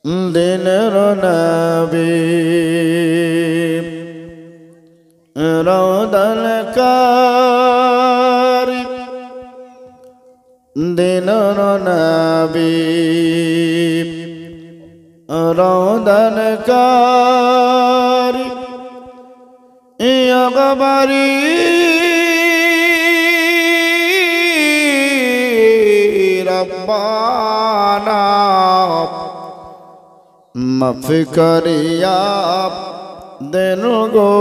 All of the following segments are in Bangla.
দিনের নবী রওদান কারি দিনের নবী রওদান কারি ইয়গবারি রব্বানা মাফ করিয়া দেন গো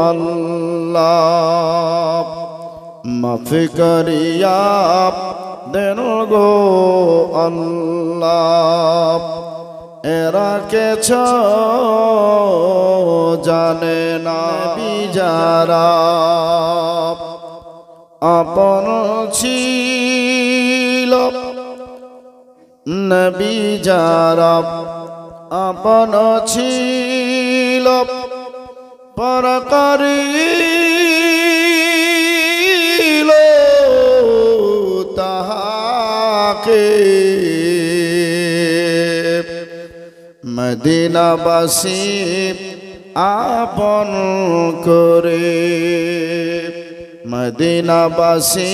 আল্লাহ মাফ করিয়া দেন গো আল্লাহ এরা কেছ জানে না বিজারা আপন ছিল নবী যারা আপন ছিল পর করিল তাহাকে মদিনাবাসী আপন করে মদিনাবাসী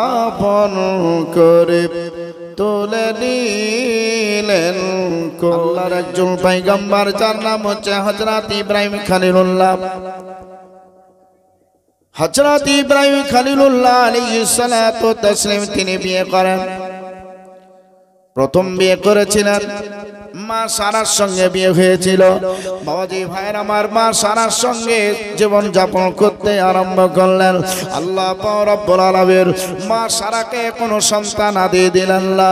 আপন করে তুলে নিলেন আল্লাহর একজন পয়গম্বর যার নাম হচ্ছে হযরত ইব্রাহিম খলিলুল্লাহ। হযরত ইব্রাহিম খলিলুল্লাহ আলাইহিস সালাতু ওয়াস তাসলিম তিনি বিয়ে করেন। প্রথম বিয়ে করেছিলেন মা সারার সঙ্গে বিয়ে হয়েছিল। বাবাজি ভাইয়ের আমার মা সারার সঙ্গে জীবন যাপন করতে আরম্ভ করলেন। আল্লাহ পাক রব্বুল আলামিন মা সারাকে কোনো সন্তান আদি দিলেন না।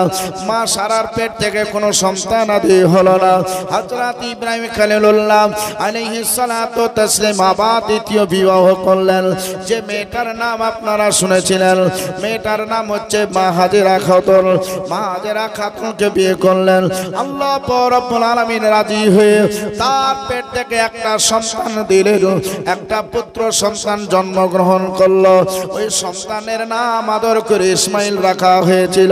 মা সারার পেট থেকে কোনো সন্তান আদি হলো না। হযরত ইব্রাহিম খলিলুল্লাহ আলাইহিস সালাতু ওয়াস তাসলিম আবার দ্বিতীয় বিবাহ করলেন। যে মেয়েটার নাম আপনারা শুনেছিলেন, মেয়েটার নাম হচ্ছে মা হাজেরা খাতুন। মা হাজেরা খাতুনকে বিয়ে করলেন। আল্লাহ রব্বুল আলামিন রাজি হয়ে তার পেট থেকে একটা সন্তান দিলেন, একটা পুত্র সন্তান জন্মগ্রহণ করলো। ওই সন্তানের নাম আদর করে ইসমাইল রাখা হয়েছিল।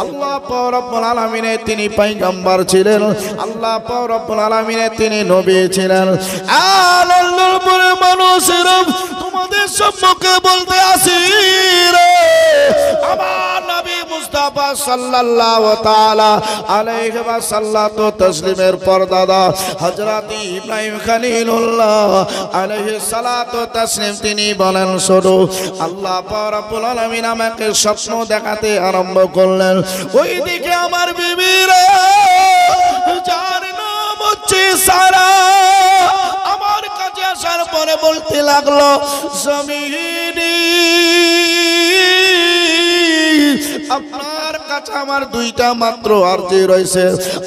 আল্লাহ রব্বুল আলামিনে তিনি পয়গম্বর ছিলেন। আল্লাহ রব্বুল আলামিনে তিনি নবী ছিলেন। আল্লাহর পরে মানুষেরা তোমাদের সম্মুখে বলতে আসি রে আমার নবী মুস্তাফা সাল্লাল্লাহু তাআলা আলাইহি ওয়া সাল্লাতু তাসলিমের পরদাদা হযরত ইব্রাহিম খলিলুল্লাহ আলাইহিস সালাতু তাসলিম তিনি বলেন শুধু আল্লাহ পাক রব্বুল আলামিন আমাকে স্বপ্ন দেখাতে আরম্ভ করলেন। ওইদিকে আমার বিবিরা যার নাম হচ্ছে সারা আমার কাছে আসার পরে বলতে লাগলো জমিনি আপনার কাছে আমার দুইটা মাত্র আরজি রয়েছে।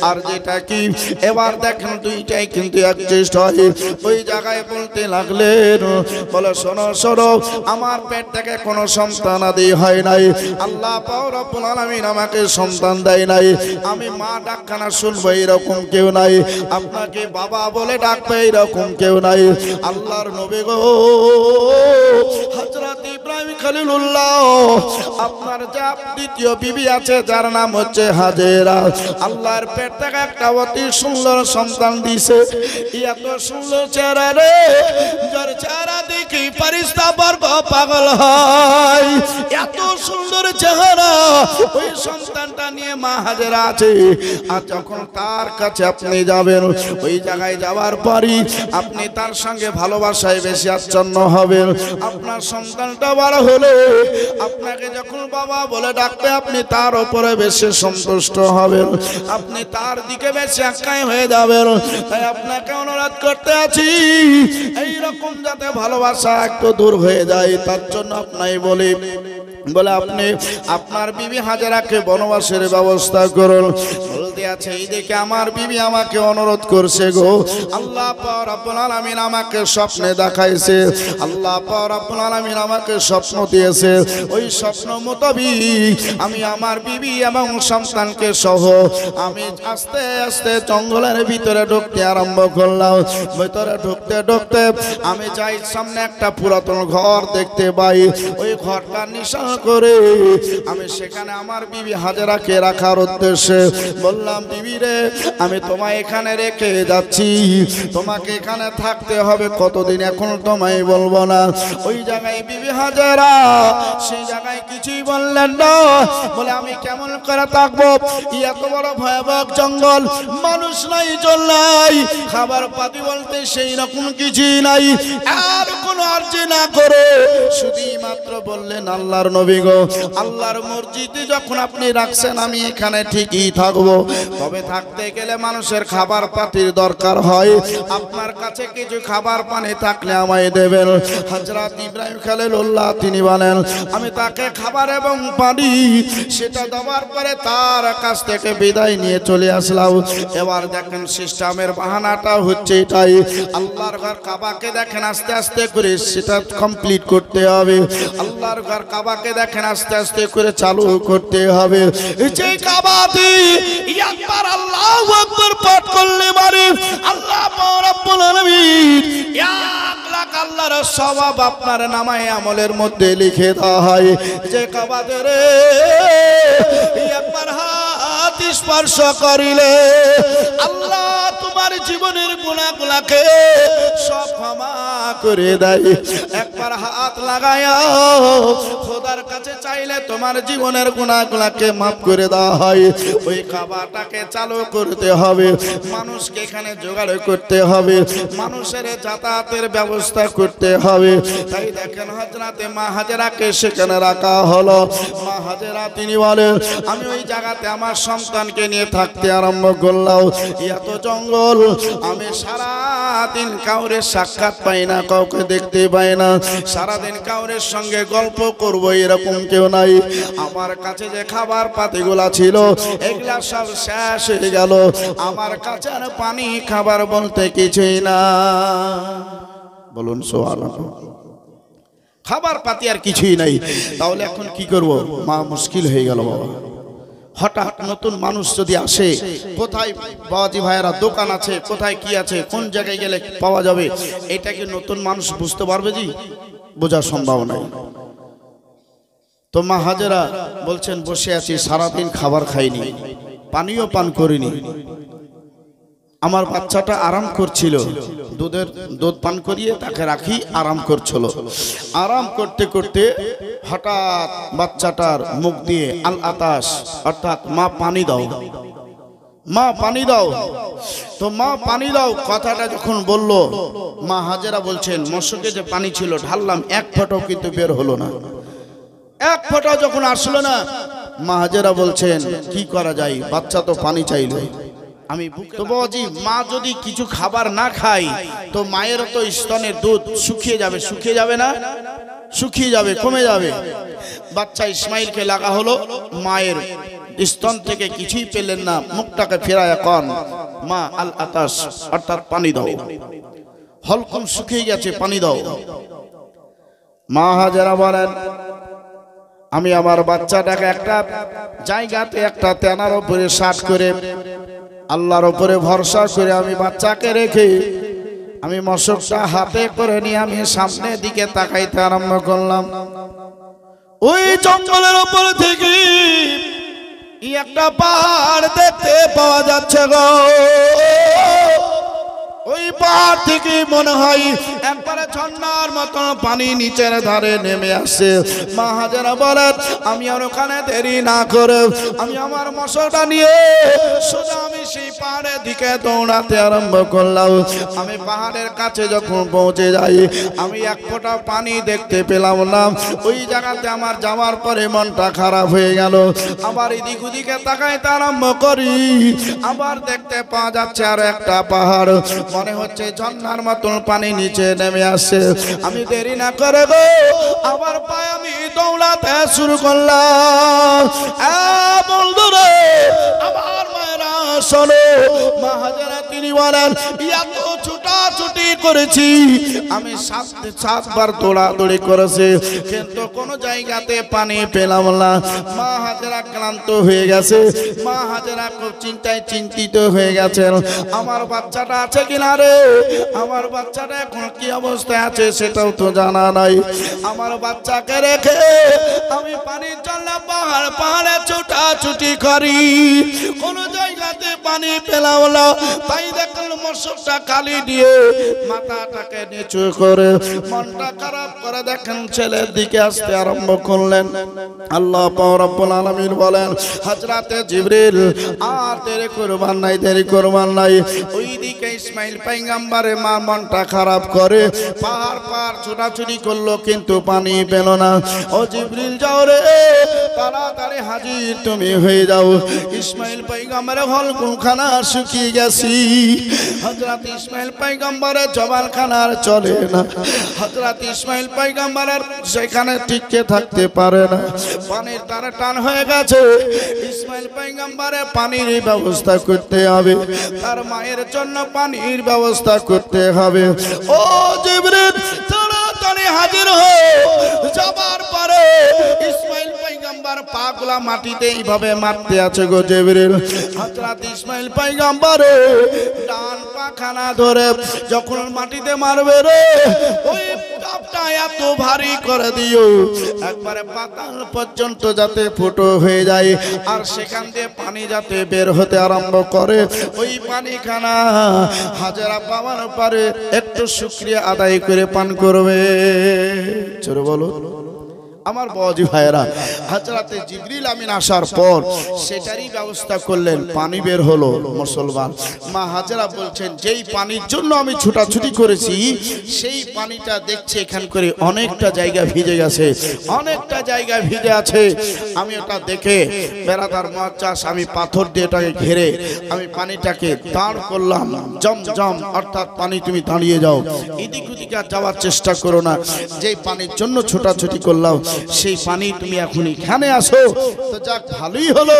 আর যেটা কি এবার দেখেন দুইটাই কিন্তু অ্যাডজাস্ট হয়। ওই জায়গায় বলতে লাগলেন বলে শোনো শোনো আমার পেট থেকে কোনো সন্তান আদি হয় নাই। আল্লাহ পাক রব্বুল আলামিন আমাকে সন্তান দেয় নাই। আমি মা ডাকখানা শুনবো এরকম কেউ নাই, আপনাকে বাবা বলে ডাকবে এরকম কেউ নাই। আল্লাহর নবী গো হযরত ইব্রাহিম খলিলুল্লাহ আপনার যা দ্বিতীয় বিবি আছে যার নাম হচ্ছে হাজেরা, আল্লাহর পেট থেকে একটা অতি সুন্দর সন্তান দিছে। এত সুন্দর চেহারা রে, যার চেহারা দেখি ফেরেশতা বর্গ পাগল হয়। এত সুন্দর চেহারা ওই সন্তানটা নিয়ে মা হাজেরা আছে। আর যখন তার কাছে আপনি যাবেন ওই জায়গায় যাওয়ার পরই আপনি তার সঙ্গে ভালোবাসায় বেশি আচ্ছন্ন হবেন। আপনার সন্তানটা বড় হলে আপনাকে যখন বাবা বলে ডাকবে আপনি তার উপরে বেশি সন্তুষ্ট হবেন, আপনি তার দিকে বেশি আকায় হয়ে যাবেন। তাই আপনাকে অনুরোধ করতে আছি এইরকম যাতে ভালোবাসা একটু দূর হয়ে যায় তার জন্য আপনাই বলে আপনি আপনার বিবি হাজেরাকে বনবাসের ব্যবস্থা করুন। বলতে আছে এইদিকে আমার বিবি আমাকে অনুরোধ করছে গো আল্লাহ পাক রব্বুল আলামিন আমাকে স্বপ্নে দেখাইছে। আল্লাহ পাক রব্বুল আলামিন আমাকে স্বপ্ন দিয়েছে। ওই স্বপ্ন মোতাবিক আমি আমার বিবি এবং সন্তানকে সহ আমি আস্তে আস্তে জঙ্গলের ভিতরে ঢুকতে আরম্ভ করলাম। ভিতরে ঢুকতে ঢুকতে আমি যাই সামনে একটা পুরাতন ঘর দেখতে পাই। ওই ঘরটা নিশানা করে আমি সেখানে আমার বিবি হাজেরাকে রাখার উদ্দেশ্যে বললাম বললাম বিবি রে আমি তোমায় এখানে রেখে যাচ্ছি, তোমাকে এখানে থাকতে হবে কতদিন এখন তোমায় বলবো না। ওই জায়গায় বিবি হাজেরা সেই জায়গায় কিছুই বললেন না, বলে আমি কেমন করে থাকবো, এত বড় ভয়াবহ জঙ্গল, মানুষ নাই জল নাই, খাবার পাতি বলতে সেই রকম কিছুই নাই। আর কোনো আর্জি না করে শুধুই মাত্র বললেন আল্লাহর নবী গো, আল্লাহর মসজিদে যখন আপনি রাখছেন আমি এখানে ঠিকই থাকবো, তবে থাকতে গেলে মানুষের খাবার পাতির দরকার হয়, আপনার কাছে কিছু খাবার পানি থাকলে আমায় দেবেন। হযরত ইব্রাহিম খলিলুল্লাহ তিনি বলেন আমি তাকে খাবার এবং পানি সেটা দেওয়ার পরে তার কাছ থেকে বিদায় নিয়ে চলে আসলাম। এবার দেখেন সিস্টেমের বাহানাটা হচ্ছে এটাই, আল্লাহর ঘর কাবাকে দেখেন আস্তে আস্তে করে সেটা কমপ্লিট করতে হবে, আল্লাহর ঘর কাবাকে দেখেন আস্তে আস্তে করে চালু করতে হবে। যে কাবাতে একবার আল্লাহু আকবার পাঠ করলে মানে আল্লাহ রাব্বুল আলামিন 1 লাখ আল্লাহর সওয়াব আপনার নামায়ে আমলের মধ্যে লিখে দেওয়া হয়। যে কাবাতে রে একবার হাত স্পর্শ করিলে আল্লাহ তোমার জীবনের গুনাহগুলোকে সব ক্ষমা করে দেয়। একবার হাত লাগায়া খোদার কাছে চাইলে তোমার জীবনের গুনাহগুলোকে মাফ করে দেওয়া হয়। ওই কাবাটাকে চালু করতে হবে, মানুষকে এখানে জোগাড় করতে হবে, মানুষের যাতায়াতের ব্যবস্থা করতে হবে। তাই দেখেন হযরতে মা হাজেরাকে সেখানে রাখা হলো। মা হাজেরা তিনি বলেন আমি ওই জায়গাতে আমার সন্তানকে নিয়ে থাকতে আরম্ভ করলাম। এত জঙ্গল, আমি সারাদিন কাউরে সাক্ষাৎ পাই না, কাউকে দেখতে পাই না, সারাদিন কাউরের সঙ্গে গল্প করবো এরকম কেউ নাই। আমার কাছে যে খাবার পাতিগুলা ছিল এগুলা সব শেষ হয়ে গেল, আমার কাছে আর পানি খাবার বলতে কিছুই না। বলুন সুবহানাল্লাহ। খাবার পাতি আর কিছুই নাই, তাহলে এখন কি করব? মা মুশকিল হয়ে গেল বাবা। হঠাৎ নতুন মানুষ যদি আসে, কোথায় বাবাজি ভাইয়েরা দোকান আছে, কোথায় কি আছে, কোন জায়গায় গেলে পাওয়া যাবে, এটা কি নতুন মানুষ বুঝতে পারবে? জি বোঝা সম্ভব নাই। তো মা হাজেরা বলছেন বসে আছি, সারাদিন খাবার খাইনি, পানিও পান করিনি, আমার বাচ্চাটা আরাম করছিল, দুধ পান করিয়ে তাকে রাখি, আরাম করছিল। আরাম করতে করতে হঠাৎ বাচ্চাটার মুখ দিয়ে আল আতাস অর্থাৎ মা পানি দাও, মা পানি দাও। তো মা পানি দাও কথাটা যখন বলল, মা হাজেরা বলছেন মশকে যে পানি ছিল ঢাললাম, এক ফোঁটাও কিন্তু বের হলো না, এক ফোঁটা যখন আসলো না, মা হাজেরা বলছেন কি করা যায়, বাচ্চা তো পানি চাইল। আমি তো বাবাজি মা যদি কিছু খাবার না খায় তো মায়ের তো স্তনের দুধ শুকিয়ে যাবে, শুকিয়ে যাবে না, শুকিয়ে যাবে, কমে যাবে। বাচ্চা ইসমাইলকে লাগা হলো, মায়ের স্তন থেকে কিছুই পেলেন না, মুখটাকে ফেরায় কন মা আল আতাস অর্থাৎ পানি দাও, হলকম শুকিয়ে গেছে, পানি দাও। মা হাজেরা বলেন আমি আমার বাচ্চাটাকে একটা জায়গাতে একটা তেনার উপরে সাট করে আল্লাহর উপরে ভরসা করে আমি বাচ্চাকে রেখে আমি মশকটা হাতে করে নিয়ে আমি সামনের দিকে তাকাইতে আরম্ভ করলাম। ওই জঙ্গলের উপর থেকে একটা পাহাড় দেখতে পাওয়া যাচ্ছে গো। ওই পাহাড় থেকে মনে হয় একবারে ঝর্ণার মতো পানি নিচের ধারে নেমে আসে। মা হাজেরা বলেন আমি আর ওখানে দেরি না করে আমি আমার মশাটা নিয়ে সোজা আমি সেই পাহাড়ের দিকে দৌড়াতে আরম্ভ করলাম। আমি পাহাড়ের কাছে যখন পৌঁছে যাই আমি এক ফোঁটা পানি দেখতে পেলাম না। ওই জায়গাতে আমার যাওয়ার পরে মনটা খারাপ হয়ে গেল। আবার এদিক ওদিকে তাকাইতে আরম্ভ করি, আবার দেখতে পাওয়া যাচ্ছে আর একটা পাহাড়, মনে হচ্ছে ঝর্ণার মতন পানি নিচে নেমে আসছে। আমি দেরি না করে গো আবার পায়ে আমি দৌড়াতে শুরু করলাম। বন্ধুরে আমার মায়েরা শোনো, মা হাজেরা তিনি বলেন এত ছোট ছোটাছুটি করেছি, আমি সাতবার দৌড়াদৌড়ি করেছি, কিন্তু কোনো জায়গাতে পানি পেলাম না। মা হাজেরা ক্লান্ত হয়ে গেছে, মা হাজেরা খুব চিন্তায় চিন্তিত হয়ে গেছেন। আমার বাচ্চাটা আছে কিনা রে, আমার বাচ্চাটা এখন কি অবস্থায় আছে সেটাও তো জানা নাই। আমার বাচ্চাকে রেখে আমি পানির জন্য পাহাড়ে ছোটাছুটি করি, কোনো জায়গাতে পানি পেলাম না। তাই দেখলাম মশকটা কালি দিয়ে মাথাটাকে নিচু করে মনটা খারাপ করে দেখেন ছেলের দিকে আসতে আরম্ভ করলেন। আল্লাহ পাক রব্বুল আলামিন বলেন, হযরতে জিবরিল আর দেরি করবার নাই, দেরি করবার নাই। ওইদিকে ইসমাইল পয়গম্বরের মা মনটা খারাপ করে পাহাড় ছোটাছুটি করলো, কিন্তু পানি পেল না। ও জিবরিল যাও রে, তাড়াতাড়ি হাজির তুমি হয়ে যাও। ইসমাইল পয়গম্বরের হলকুখানা শুকিয়ে গেছি, হযরত ইসমাইল পয়গম্বরের জবানখানার চলে না, হযরত ইসমাইল পয়গম্বরের সেখানে টিকে থাকতে পারে না, পানির তারে টান হয়ে গেছে। ইসমাইল পয়গম্বরের পানির ব্যবস্থা করতে হবে, তার মায়ের জন্য পানির ব্যবস্থা করতে হবে। ও জিবরিল তাড়াতাড়ি হাজির হও। যাবার পরে ইসমাইল পয়গম্বর পাগুলা মাটিতে এইভাবে মারতে আছে গো জিবরিল। হযরত ইসমাইল পয়গম্বরে ডান পাখানা ধরে যখন মাটিতে মারবে রে, ওই ডাবটা এত ভারী করে দিও একবারে পাতাল পর্যন্ত যাতে ফুটো হয়ে যায়, আর সেখান দিয়ে পানি যাতে বের হতে আরম্ভ করে। ওই পানিখানা হাজেরা পাওয়ার পরে একটু শুকরিয়া আদায় করে পান করবে। চলো বলো আমার বাবাজি ভাইয়েরা, হযরতে জিবরিল আমিন আসার পর সেটারই ব্যবস্থা করলেন, পানি বের হলো। মুসলমান মা হাজেরা বলছেন, যেই পানির জন্য আমি ছুটাছুটি করেছি সেই পানিটা দেখছে এখান করে অনেকটা জায়গা ভিজে গেছে, অনেকটা জায়গা ভিজে আছে। আমি ওটা দেখে বেড়াদার মুআজ্জাজ আমি পাথর দিয়ে এটাকে ঘিরে আমি পানিটাকে দাঁড় করলাম। জমজম অর্থাৎ পানি তুমি দাঁড়িয়ে যাও, এদিক ওদিকে যাওয়ার চেষ্টা করো না। যেই পানির জন্য ছোটাছুটি করলাম সেই পানি তুমি এখন এখানে আসো, তো যাক ভালোই হলো।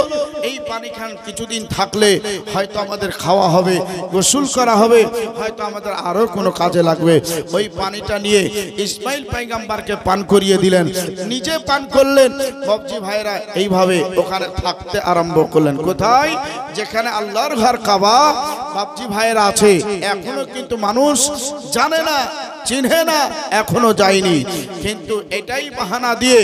এই পানি খান কিছুদিন থাকলে হয়তো আমাদের খাওয়া হবে, গোসল করা হবে, হয়তো আমাদের আরো কোনো কাজে লাগবে। ওই পানিটা নিয়ে ইসমাইল পয়গম্বরকে পান করিয়ে দিলেন, নিজে পান করলেন। বাবজি ভাইরা এইভাবে ওখানে থাকতে আরম্ভ করলেন। কোথায়? যেখানে আল্লাহর ঘর কাবা বাবজি ভাইরা আছে, এখনো কিন্তু মানুষ জানে না, চিনে না, এখনো যায়নি। কিন্তু এটাই বাহানা দিয়ে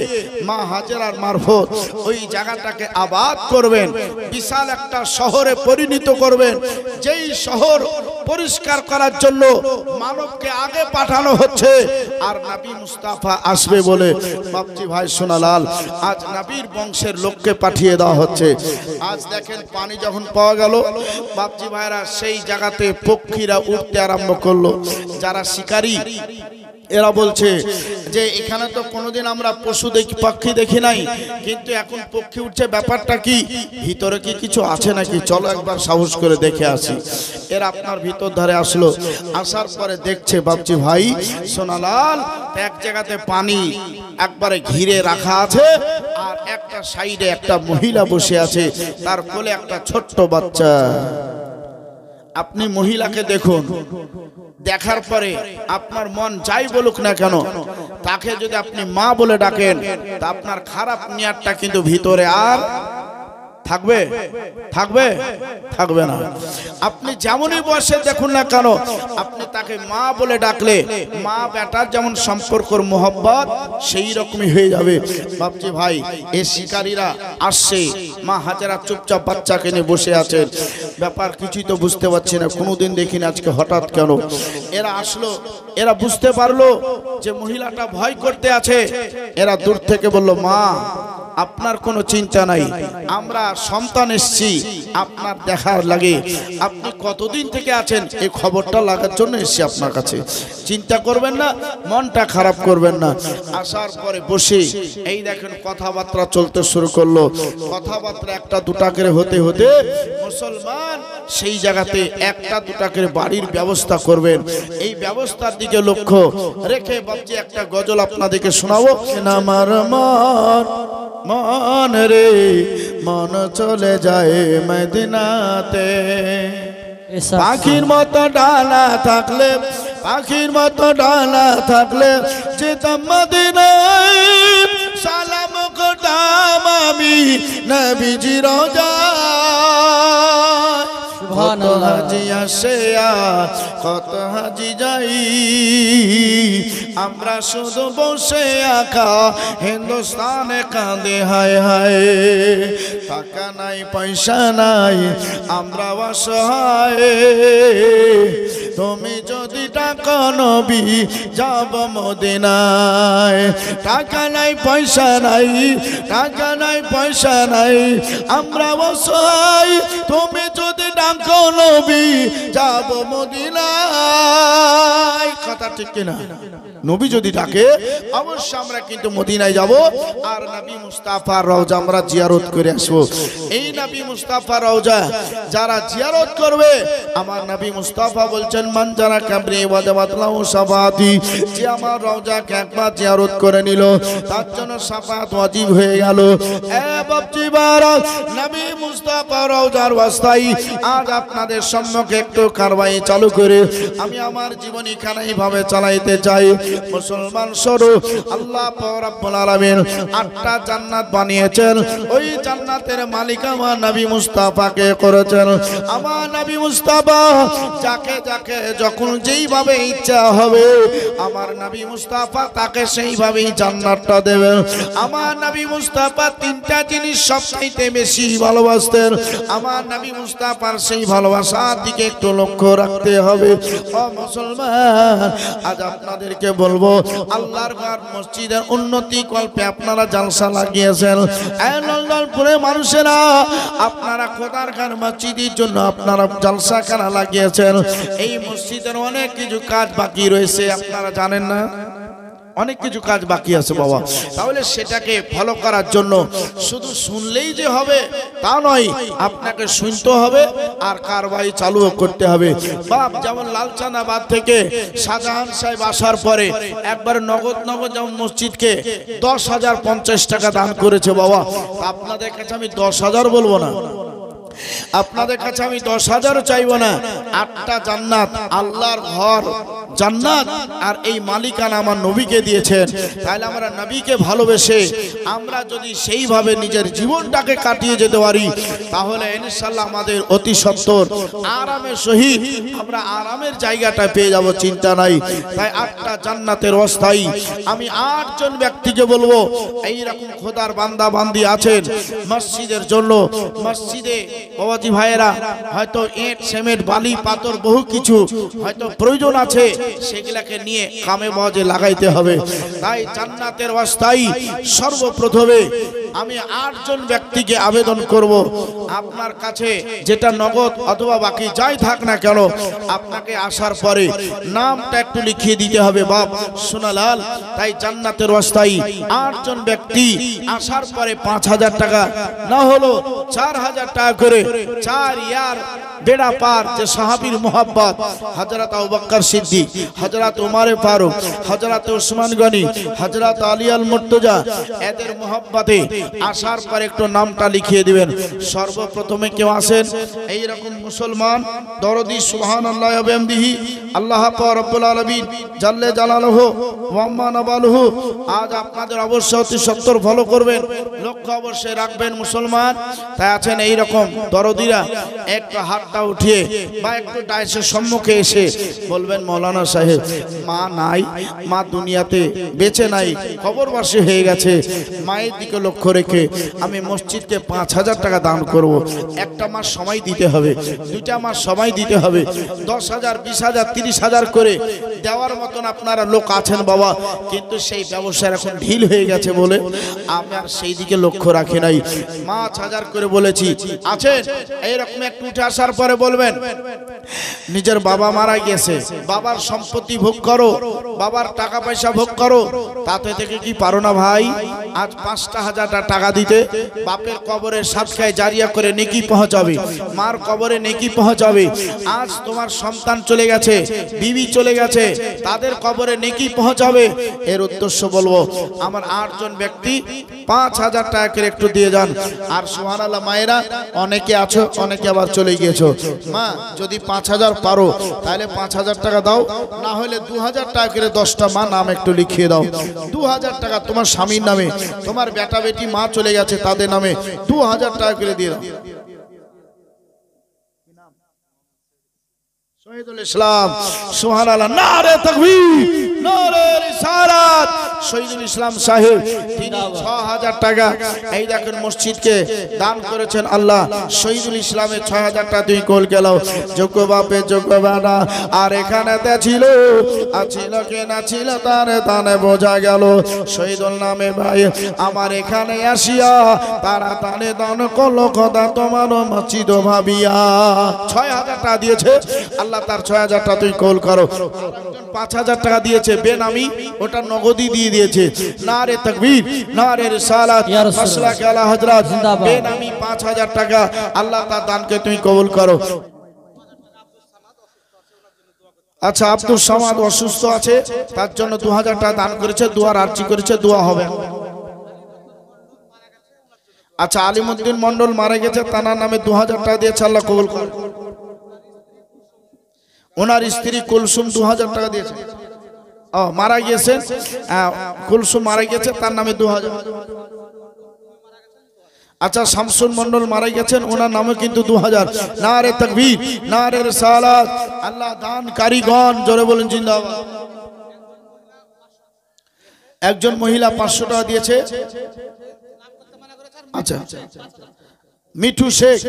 মা হাজেরার মারফত ওই জায়গাটাকে আবাদ করবেন, বিশাল একটা শহরে পরিণত করবেন। যেই শহর পরিষ্কার করার জন্য মানবকে আগে পাঠানো হচ্ছে, আর নবী মুস্তাফা আসবে বলে বাবজি ভাই সোনালাল আজ নবীর বংশের লোককে পাঠিয়ে দেওয়া হচ্ছে। আজ দেখেন পানি যখন পাওয়া গেল বাবজি ভাইরা সেই জায়গাতে পক্ষীরা উঠতে আরম্ভ করলো। যারা শিকারী এরা বলছে যে এখানে তো কোনোদিন আমরা পশু দেখি, পাখি দেখি নাই, কিন্তু এখন পক্ষী উঠছে, ব্যাপারটা কি? ভিতরে কি কিছু আছে নাকি? চলো একবার সাহস করে দেখে আসি। এরা আপনার ভিতর ধারে আসলো, আসার পরে দেখছে বাবজি ভাই সোনালাল এক জায়গাতে পানি একবারে ঘিরে রাখা আছে, আর একটা সাইডে একটা মহিলা বসে আছে, তার কোলে একটা ছোট্ট বাচ্চা। আপনি মহিলাকে দেখুন, দেখার পরে আপনার মন যাই বলুক না কেন, তাকে যদি আপনি মা বলে ডাকেন তা আপনার খারাপ নিয়তটা কিন্তু ভিতরে আর থাকবে থাকবে থাকবে না। আপনি যেমনই বয়সে দেখুন না কেন, আপনি তাকে মা বলে ডাকলে মা বেটার যেমন সম্পর্কর মোহব্বত সেই রকমই হয়ে যাবে। বাবজি ভাই এই শিকারীরা আসছে, মা হাজেরা চুপচাপ বাচ্চাকে নিয়ে বসে আছেন। ব্যাপার কিছুই তো বুঝতে পারছি না, কোনোদিন দেখিনি, আজকে হঠাৎ কেন এরা আসলো? এরা বুঝতে পারলো যে মহিলাটা ভয় করতে আছে। এরা দূর থেকে বলল, মা আপনার কোনো চিন্তা নাই, আমরা সন্তান এসেছি আপনার দেখার লাগে, আপনি কতদিন থেকে আছেন এই খবরটা লাগার জন্য এসেছি আপনার কাছে, চিন্তা করবেন না, মনটা খারাপ করবেন না। আসার পরে বসে এই দেখেন কথাবার্তা চলতে শুরু করলো। কথাবার্তা একটা দুটা করে হতে হতে মুসলমান সেই জায়গাতে একটা দুটা করে বাড়ির ব্যবস্থা করবেন। এই ব্যবস্থার দিকে লক্ষ্য রেখে বাবজি একটা গজল আপনাদেরকে শোনাবো। আমার মন রে মন চলে যায় মদিনাতে, পাখির মতো ডানা থাকলে, পাখির মতো ডানা থাকলে যেতাম মদিনায়, সালাম করতাম আমি নবীজি রওজায়। কত হাজি আসে আর কত হাজি যাই, আমরা শুধু বসে আঁকা হিন্দুস্তানে কাঁদে হায় হায়। টাকা নাই পয়সা নাই আমরা অসহায়, তুমি যদি টাকা নবী যাব মদিনায়। টাকা নাই পয়সা নাই, টাকা নাই পয়সা নাই আমরা অসহায়, তুমি যদি টাকা নবী যাব মদিনায়। কথা ঠিক কিনা? নবী যদি ডাকে অবশ্যই আমরা কিন্তু মদিনায় যাব আর নবী মুস্তাফার রওজা আমরা জিয়ারত করে আসবো। এই নবী মুস্তাফার রওজা যারা জিয়ারত করবে, আমার নবী মুস্তাফা বলছেন মান যারা কাবরি ওয়াদাবাতলাহু শাফাআতি, যে আমার রওজাকে একবার জিয়ারত করে নিল তার জন্য শাফাআত ওয়াজিব হয়ে গেল। এ বাপজি বারা, নবী মুস্তাফা রওজার ওয়াস্তায় আজ আপনাদের সম্মুখে একটু কারবাই চালু করে আমি আমার জীবনী খানা এইভাবে চালাইতে চাই। মুসলমান স্বরূপ আল্লাহ রাব্বুল আলামিন 8টা জান্নাত বানিয়েছেন, ওই জান্নাতের মালিক আমার নবী মুস্তাফাকে করেছেন। আমার নবী মুস্তাফা যাকে যাকে যখন যেইভাবে ইচ্ছা হবে আমার নবী মুস্তাফা তাকে সেইভাবেই জান্নাতটা দেবেন। আমার নবী মুস্তাফা 3টা জিনিস সবচাইতে বেশি ভালোবাসতেন। আমার নবী মুস্তাফার সেই ভালোবাসার দিকে একটু লক্ষ্য রাখতে হবে। ও মুসলমান, আজ আপনাদেরকে বলবো আল্লাহর ঘর মসজিদের উন্নতি কল্পে আপনারা জালসা লাগিয়েছেন। লন্ডনপুরে মানুষেরা আপনারা খোদার ঘর মসজিদের জন্য আপনারা জালসাখানা লাগিয়েছেন। এই মসজিদের অনেক কিছু কাজ বাকি রয়েছে, আপনারা জানেন না? অনেক কিছু কাজ বাকি আছে বাবা। তাহলে সেটাকে ফলো করার জন্য শুধু শুনলেই যে হবে তা নয়, আপনাকে শুনতে হবে আর কারবাই চালু করতে হবে। বাপ যেমন লালচানাবাদ থেকে শাহজাহান সাহেব আসার পরে একবার নগদ নগদ যেমন মসজিদকে 10,050 টাকা দান করেছে বাবা। আপনাদের কাছে আমি 10,000 বলবো না, আপনাদের কাছে আমি 10,000 চাইবো না। 8টা জান্নাত আল্লাহর ঘর জান্নাত আর এই মালিকানা আমার নবীকে দিয়েছেন। তাহলে আমরা নবীকে ভালোবেসে আমরা যদি সেইভাবে নিজের জীবনটাকে কাটিয়ে যেতে পারি তাহলে ইনশাআল্লাহ আমাদের অতি সত্বর আরামের সহিত আমরা আরামের জায়গাটা পেয়ে যাব, চিন্তা নাই। তাই 8টা জান্নাতের অস্থায়ী আমি 8 জন ব্যক্তিকে বলবো, এইরকম খোদার বান্দা বান্দি আছেন মসজিদের জন্য, মসজিদে বাবাজি ভাইয়েরা হয়তো ইট সিমেন্ট বালি পাথর বহু কিছু হয়তো প্রয়োজন আছে, সেগুলাকে নিয়ে কামে বাজে লাগাইতে হবে। তাই জান্নাতের অস্থায়ী সর্বপ্রথমে আমি 8 জন ব্যক্তিকে আবেদন করব, আপনার কাছে যেটা নগদ অথবা বাকি যাই থাক না কেন আপনাকে আসার পরে নামটা একটু লিখিয়ে দিতে হবে বাপ সোনালাল। তাই জান্নাতের অস্থায়ী 8 জন ব্যক্তি আসার পরে 5,000 টাকা না হলো 4,000 টাকা করে 4 ইয়ার বেড়া পার যে সাহাবীর মোহাব্বত হযরত আবু বকর সিদ্দিক, হযরত উমর ফারুক, হযরত উসমান গনি, হযরত আলী আল মুর্তজা, এদের মোহাব্বতে আসার পর একটু নামটা লিখিয়ে দিবেন। সর্বপ্রথমে কেউ আসেন এই রকম মুসলমান দরদি সুবহানাল্লাহি ওয়া বিহামদিহি আল্লাহ পাক রব্বুল আলামিন জাল্লে জালালুহু ওয়া আম্মা নাবালুহু। আজ আপনাদের অবশ্যই অতি সত্তর ফলো করবেন, লক্ষ্য অবশ্যই রাখবেন মুসলমান। তাই আছেন এই রকম দরদিরা একটু হাতটা উঠিয়ে বা একটু ডাইসের সম্মুখে এসে বলবেন মৌলানা সাহেব মা নাই, মা দুনিয়াতে বেঁচে নাই, খবরবাসী হয়ে গেছে, মায়ের দিকে লক্ষ্য রেখে আমি মসজিদকে 5,000 টাকা দান করব। একটা মাস সময় দিতে হবে, 2টা মাস সময় দিতে হবে, 10,000 20,000 30,000 করে দেওয়ার মতন আপনারা লোক আছেন বাবা, কিন্তু সেই ব্যবসার এখন ঢিল হয়ে গেছে বলে আমি আর সেই দিকে লক্ষ্য রাখি নাই। 5,000 করে বলেছি আছেন এইরকম একটু উঠে আসার পরে বলবেন নিজের বাবা মারা গেছে, বাবার সম্পত্তি ভোগ করো, বাবার টাকা পয়সা ভোগ করো, তাতে থেকে কি পারো না ভাই আজ 5,000 টাকা দিতে? বাপের কবরে সাদকায়ে জারিয়া করে নেকি পৌঁছাবে, মার কবরে নেকি পৌঁছাবে। আজ তোমার সন্তান চলে গেছে, বিবি চলে গেছে, তাদের কবরে নেকি পৌঁছাবে। এর উদ্দেশ্য বলবো আমার 8 জন ব্যক্তি 5,000 টাকা করে একটু দিয়ে যান। আর সুবহানাল্লাহ মায়েরা অনেকে আছো, অনেকে আবার চলে গিয়েছো, দিয়েছো। মা যদি 5000 পারো তাহলে 5000 টাকা দাও, না হলে 2000 টাকা করে 10টা মা নাম একটু লিখিয়ে দাও। 2000 টাকা তোমার স্বামীর নামে, তোমার বেটা বেটি মা চলে গেছে তাদের নামে 2000 টাকা করে দিয়ে দাও। শহীদুল ইসলাম সুবহানাল্লাহ, নারে তাকবীর, নারে রিসালাত। শহীদুল ইসলাম সাহেব তিনি 6000 টাকা এই দেখেন মসজিদকে দান করেছেন। আল্লাহ শহীদুল ইসলামের 6000 টাকা তুই কোল গেল, যোগ্য বাপে যোগ্য বানা। আর এখানেতে ছিল আছিল কে না ছিল তার তানে বোঝা গেল। শহীদুল নামে ভাই আমার এখানে আসিয়া তারা তানে দান করলো, কথা তোমার মসজিদ ভাবিয়া। 6000 টাকা দিয়েছে আল্লাহ, তার 6000 টাকা তুই কবুল করো। 5000 টাকা দিয়েছে বেনামি, ওটা নগদি দিয়ে দিয়েছে। নারে তাকবীর, নারে রিসালাত, মাসলাক আলা হযরত। বেনামি 5000 টাকা আল্লাহ তার দানকে তুমি কবুল করো। আচ্ছা, আব্দুল সামাদ অসুস্থ আছে, তার জন্য 2000 টাকা দান করেছে, দোয়ার আরজি করেছে, দোয়া হবে। আচ্ছা, আলিমউদ্দিন মন্ডল মারা গেছে, তার নামে 2000 টাকা দিয়েছে, আল্লাহ কবুল করো। ওনার স্ত্রী কুলসুম 2000 টাকা দিয়েছে। মারা গিয়েছেন, কুলসুম মারা গেছে, তার নামে 2000। আচ্ছা, শামসুল মন্ডল মারা গেছেন, ওনার নামে কিন্তু 2000। নারে তাকবীর, নারে রিসালাত। আল্লাহ দান কারিগণ জোরে বলেন জিন্দাবাদ। একজন মহিলা 500 টাকা দিয়েছে। আচ্ছা, মিঠু শেখ,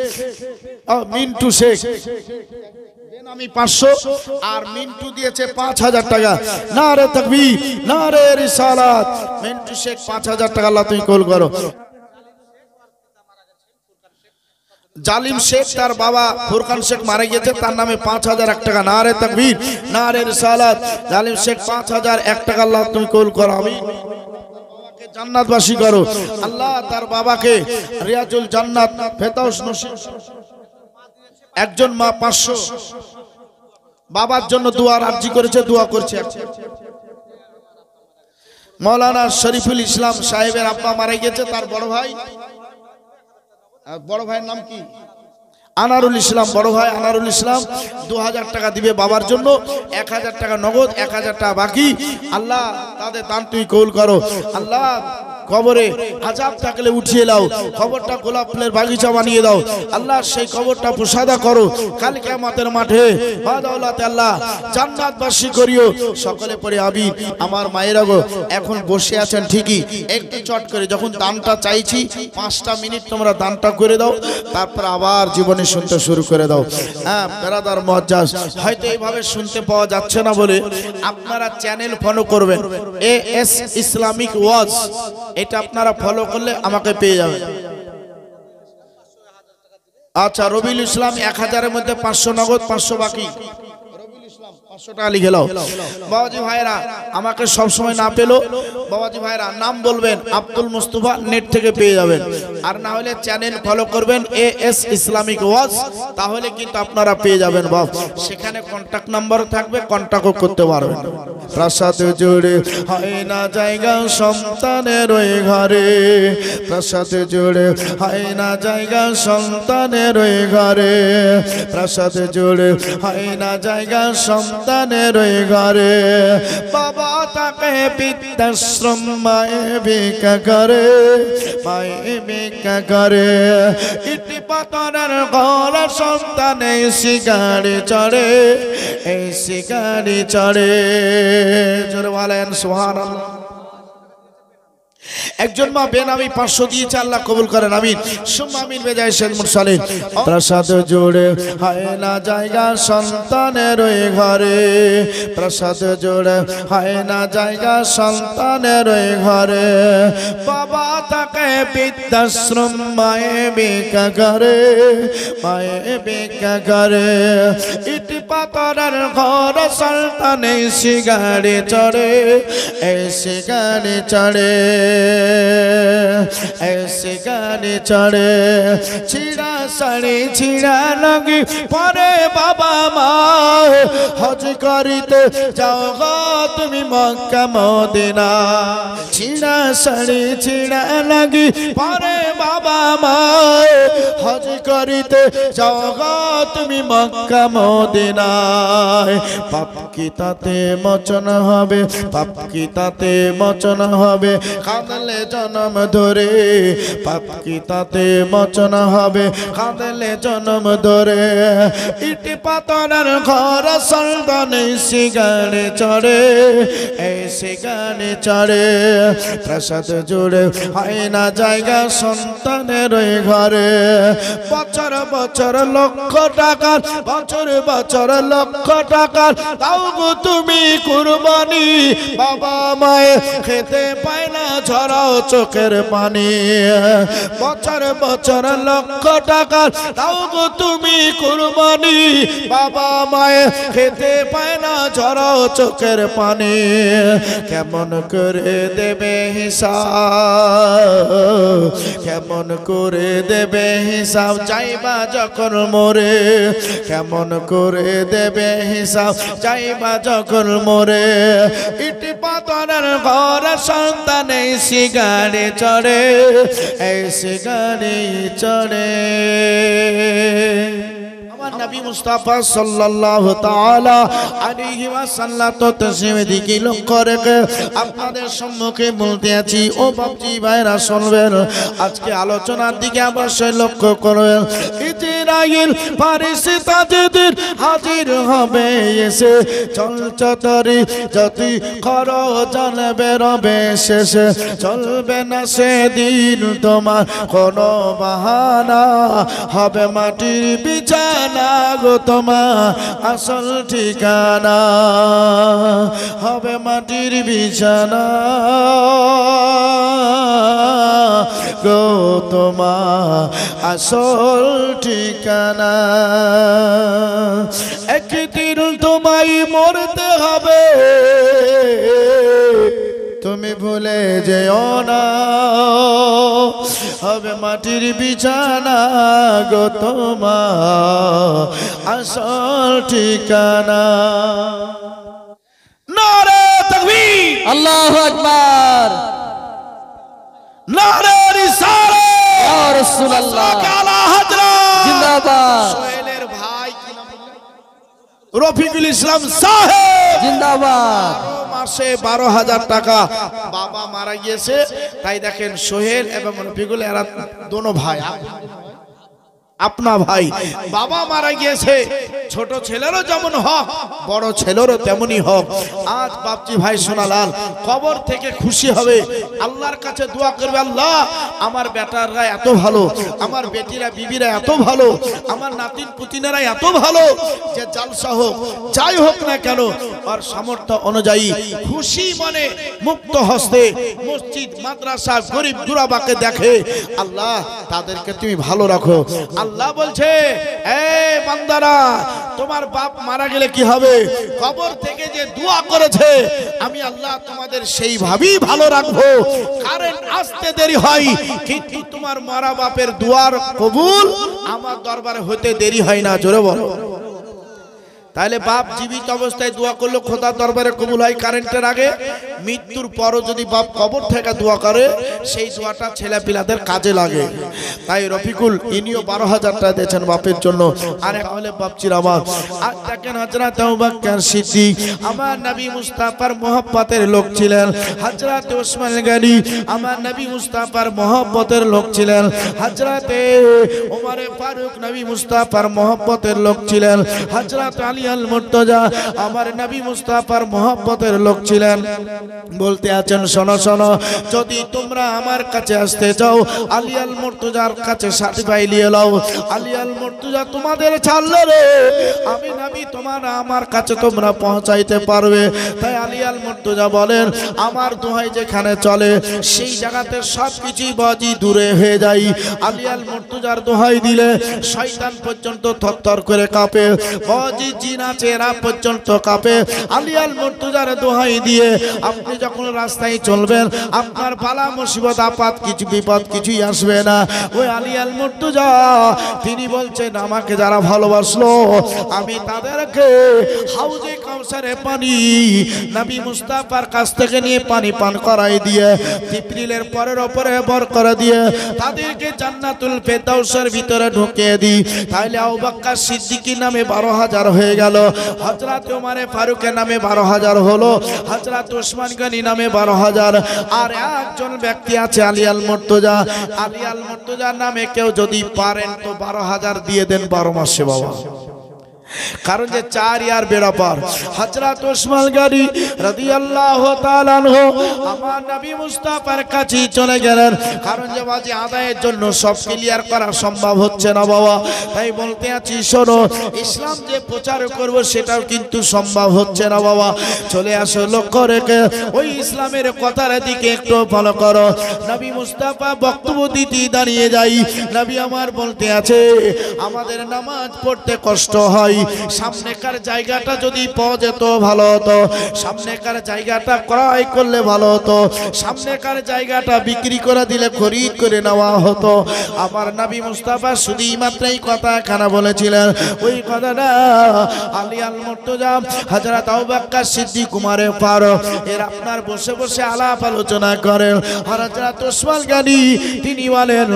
মিন্টু শেখ আমি 500 আর মিন্টু দিয়েছে 5000 টাকা। নারে তাকবীর, নারে রিসালাত। মিন্টু শেখ 5000 টাকা আল্লাহ তুমি কবুল করো। জালিম শেখ তার বাবা ফুরকান শেখ মারা গিয়েছে, তার নামে 5001 টাকা। নারে তাকবীর, নারে রিসালাত। জালিম শেখ 5001 টাকা আল্লাহ তুমি কবুল করো। আমিন। জান্নাতবাসী করো আল্লাহ, তার বাবাকে রিয়াজুল জান্নাত ফেরদাউস নসিব। একজন মা 500 বাবার জন্য দোয়ার আরজি করেছে, দোয়া করছে। মাওলানা শরীফুল ইসলাম সাহেবের আব্বা মারা গেছে, তার বড় ভাইয়ের নাম কি? আনারুল ইসলাম। বড় ভাই আনারুল ইসলাম 2000 টাকা দিবে বাবার জন্য, 1000 টাকা নগদ, 1000 টাকা বাকি। আল্লাহ তাদের দান তুই কবুল করো। আল্লাহ কবরে আযাব থাকলে উঠিয়ে দাও, কবরটা গোলাপ ফুলের বাগিচা বানিয়ে দাও। আল্লাহ সেই কবরটা প্রসাদা করো, কাল কিয়ামতের মাঠে বাদৌলাতে আল্লাহ জান্নাতবাসী করিও। সকলে পড়ে আমিন। আমার মায়েরা গো, এখন বসে আছেন ঠিকই, একটু চট করে যখন দানটা চাইছি 5টা মিনিট তোমরা দানটা করে দাও, তারপর আবার জীবনে শুনতে শুরু করে দাও। হ্যাঁ বেরাদার মুআজ্জাজ, হয়তো এইভাবে শুনতে পাওয়া যাচ্ছে না বলে আপনারা চ্যানেল ফলো করবেন, AS ইসলামিক ওয়াজ। এটা আপনারা ফলো করলে আমাকে পেয়ে যাবেন। আচ্ছা, রবিউল ইসলাম 1000-এর মধ্যে 500 নগদ, 500 বাকি। রবিউল ইসলাম 500 টাকা লিখে নাও। বাবাজি ভাইরা আমাকে সব সময় না পেলো, বাবাজি ভাইরা নাম বলবেন, আব্দুল মুস্তাফা, নেট থেকে পেয়ে যাবেন। আর না হলে চ্যানেল ফলো করবেন AS ইসলামিক ওয়াজ, তাহলে কিন্তু আপনারা পেয়ে যাবেন বাপ। সেখানে কন্টাক্ট নাম্বার থাকবে, কন্টাক্টও করতে পারবেন। প্রাসাদ জুড়ে হয় না জায়গা সন্তানের ওই ঘরে, প্রাসাদ জুড়ে হয় না জায়গা সন্তানের ওই ঘরে, প্রাসাদ জুড়ে হয় না জায়গা সন্তানের ওই ঘরে। বাবা তাকে বৃদ্ধাশ্রম, মায়ে ভিক্ষা করে, মায়ে ভিক্ষা করে। ইটি পাথরের ঘর সন্তানে শিকারি চড়ে, এই শিকারি চড়ে। জোরে বলেন সুবহানাল্লাহ। একজন মা বেনামি 500 দিয়েছে, আল্লাহ কবুল করেন। আমিন সুম্মা আমিন। বেজায় শেখ মুরসালিন। প্রাসাদ জুড়ে হয় না জায়গা সন্তানের ওই ঘরে, প্রাসাদ জুড়ে হয় না জায়গা সন্তানের ওই ঘরে। বাবা তাকে বৃদ্ধাশ্রম, মায়ে ভিক্ষা করে, মায়ে ভিক্ষা করে। ইটি পাথরের ঘর সন্তানে শিকারি চড়ে, এই শিকারি চড়ে। ऐसे गाने चढ़े छिड़ा साड़ी छिड़ा लगी परे बाबा माँ हज करिते जाओ गो तुमी मक्का मदिना छिड़ा साड़ी छिड़ा लगी परे बाबा माँ हज करिते जाओ गो तुमी मक्का मदिना पाप की ताते मोचन हबे पाप की ताते मोचन हबे कांदले जन्म धरे पाप की ताते मोचन हबे कांदले जन्म धरे इटी पातरेर घर सल्ताने सिगाने चढ़े ऐसे गाने चढ़े प्रसाद जुड़े হয় না জায়গা সন্তানের ঘরে বছর বছর লক্ষ টাকার বছর বছর লক্ষ টাকার তাও গো তুমি কুরবানি বাবা মায়ে খেতে পায় না ঝরাও চোখের পানি বছর বছর লক্ষ টাকার তাও গো তুমি কুরবানি বাবা মায়ে খেতে পায় না ঝরাও চোখের পানি কেমন করে দেবে হিসাব কেমন করে দেবে হিসাব যাইবা যখন মরে কেমন করে দেবে হিসাব যাইবা যখন মরে ইটি পাথরের ঘর সন্তানে সিগারে চড়ে এই সিগারে চড়ে नबी मुस्ताफा सल्लल्लाहु ताला अलैहि वसल्लम तो तस्मीर दिके लक्ष्य রেখে আপনাদের সম্মুখে বলতে আছি ও বাপজি ভাইরা শুনবেন আজকে আলোচনার দিকে অবশ্যই লক্ষ্য করবেন ইজরাইল ফারিস্তা যেদিন হাজির হবে এসে চলচতরি যদি করো চলবে রবে শেষে চলবে না সেদিন তোমার কোনো বাহানা হবে মাটির বিছানা গো তোমার আসল ঠিকানা হবে মাটির বিছানা গো তোমার আসল ঠিকানা একদিন তোমায় মরতে হবে তুমি ভুলে যেও না হবে মাটির বিছানা গো তোমার আসল ঠিকানা নারে তাকবীর আল্লাহু আকবার নারে রিসালাত ইয়া রাসূলুল্লাহ আলা হযরত জিন্দাবাদ সোহেলের ভাই কি নাম রফিকুল ইসলাম সাহেব জিন্দাবাদ মাসে 12,000 টাকা বাবা মারা গিয়েছে তাই দেখেন সোহেল এবং রফিকুল এরা দোনো ভাই अपना भाई बाबा मारा गए छोट छेलेरो जेमन हक बड़ छेलेरो तेमनी हक आज बापजी भाई सोनालाल कबर थेके खुशी हबे आल्लाहर काछे दुआ करबे आल्लाह आमार बेटारा एत भालो आमार बेटिरा बीबीरा एत भालो आमार नातिन पुतिनेरा एत भालो जे जलसा होक जाई होक ना केन और सामर्थ्य अनुयायी खुशी मने मुक्त हस्ते मस्जिद माद्रासा गरीब गुराबाके देखे आल्लाह तादेरके तुमि भालो राखो আল্লাহ বলছে এই বান্দারা তোমার বাপ মারা গেলে কি হবে কবর থেকে যে দোয়া করেছে আমি আল্লাহ তোমাদের সেই ভাবেই ভালো রাখবো কারণ আসতে দেরি হয় কিন্তু তোমার মারা বাপের দোয়ার কবুল আমার দরবারে হতে দেরি হয় না জোরে বলো তাহলে বাপ জীবিত অবস্থায় দোয়া করলে খোদার দরবারে কবুল হয় কারেন্টের আগে মৃত্যুর পরও যদি বাপ কবর থেকে দোয়া করে সেই দোয়াটা ছেলেপিলাদের কাজে লাগে তাই রফিকুল ইনিও 12,000 টাকা দিয়েছেন বাপের জন্য আর এক হলে বাপজির আমার আর দেখেন হযরত আবু বকর সিদ্দিক আমার নবী মুস্তাফার মহব্বতের লোক ছিলেন হযরত ওসমান গনি আমার নবী মুস্তাফার মহব্বতের লোক ছিলেন হযরত ওমর ফারুক নবী মুস্তাফার মহব্বতের লোক ছিলেন হযরত আলী আল মুর্তজা আমার নবী মুস্তাফার মহব্বতের লোক ছিলেন বলতে আছেন শোনো শোনো যদি তোমরা আমার কাছে আসতে চাও আলী আল মুর্তজার কাছে সার্টিফাই নিয়ে নাও আলী আল মুর্তজা তোমাদের ছাড়লে রে আমি নবী তোমরা আমার কাছে তোমরা পৌঁছাইতে পারবে তাই আলী আল মুর্তজা বলেন আমার দোহাই যেখানে চলে সেই জায়গাতে সবকিছুই বাজি দূরে হয়ে যায় আলী আল মুর্তজার দোহাই দিলে শয়তান পর্যন্ত থরথর করে কাঁপে বাজি জিন আছে এরা পর্যন্ত কাঁপে। আলী আল মুর্তজার দোহাই দিয়ে আপনি যখন রাস্তায় চলবেন আপনার বালা মুসিবত আপাত কিছু বিপদ কিছুই আসবে না। ওই আলী আল মুর্তজা তিনি বলছেন আমাকে যারা ভালোবাসলো আমি তাদেরকে হাউজে কাউসারে পানি নবী মুস্তাফার কাছ থেকে নিয়ে পানি পান করাই দিয়ে জিবরিলের পরের উপরে ভর করে দিয়ে তাদেরকে জান্নাতুল ফেরদাউসের ভিতরে ঢুকিয়ে দিই। তাহলে আবু বকর সিদ্দিকীর নামে 12,000 হয়ে গেল, হযরত ওমর ফারুকের নামে 12,000 হলো, হযরত ওসমান গনি নামে 12,000। আর একজন ব্যক্তি আছে আলী আল মুর্তজা। আলী আল মুর্তজার নামে কেউ যদি পারেন তো 12,000 দিয়ে দেন 12 মাসে বাবা। কারণ যে 4 ইয়ার বেড়া পার হযরত ওসমান গনি রাদিয়াল্লাহু তাআলা আনহু আমার নবী মুস্তাফার কাছে চলে গেলেন। কারণ যে বাজি আদায়ের জন্য সব ক্লিয়ার করা সম্ভব হচ্ছে না বাবা। তাই বলতে আছি শোনো, ইসলাম যে প্রচার করব সেটাও কিন্তু সম্ভব হচ্ছে না বাবা। চলে আসো লক্ষ্য রেখে ওই ইসলামের কথার দিকে একটু ফলো করো। নবী মুস্তাফা বক্তব্য দিতে দাঁড়িয়ে যাই, নবী আমার বলতে আছে আমাদের নামাজ পড়তে কষ্ট হয়, সামনেকার জায়গাটা যদি পাওয়া যেত ভালো হতো, সামনেকার জায়গাটা ক্রয় করলে ভালো হতো, সামনেকার জায়গাটা বিক্রি করে দিলে খরিদ করে নেওয়া হতো। আমার নবী মুস্তাফা শুধু মাত্রই কথা খানা বলেছিলেন। ওই কথাটা আলী আল মুর্তজা হযরত আবু বকর সিদ্দিক উমর ফারুক এর আপনার বসে বসে আলাপ আলোচনা করেন। হযরত ওসমান গনি তিনি বলেন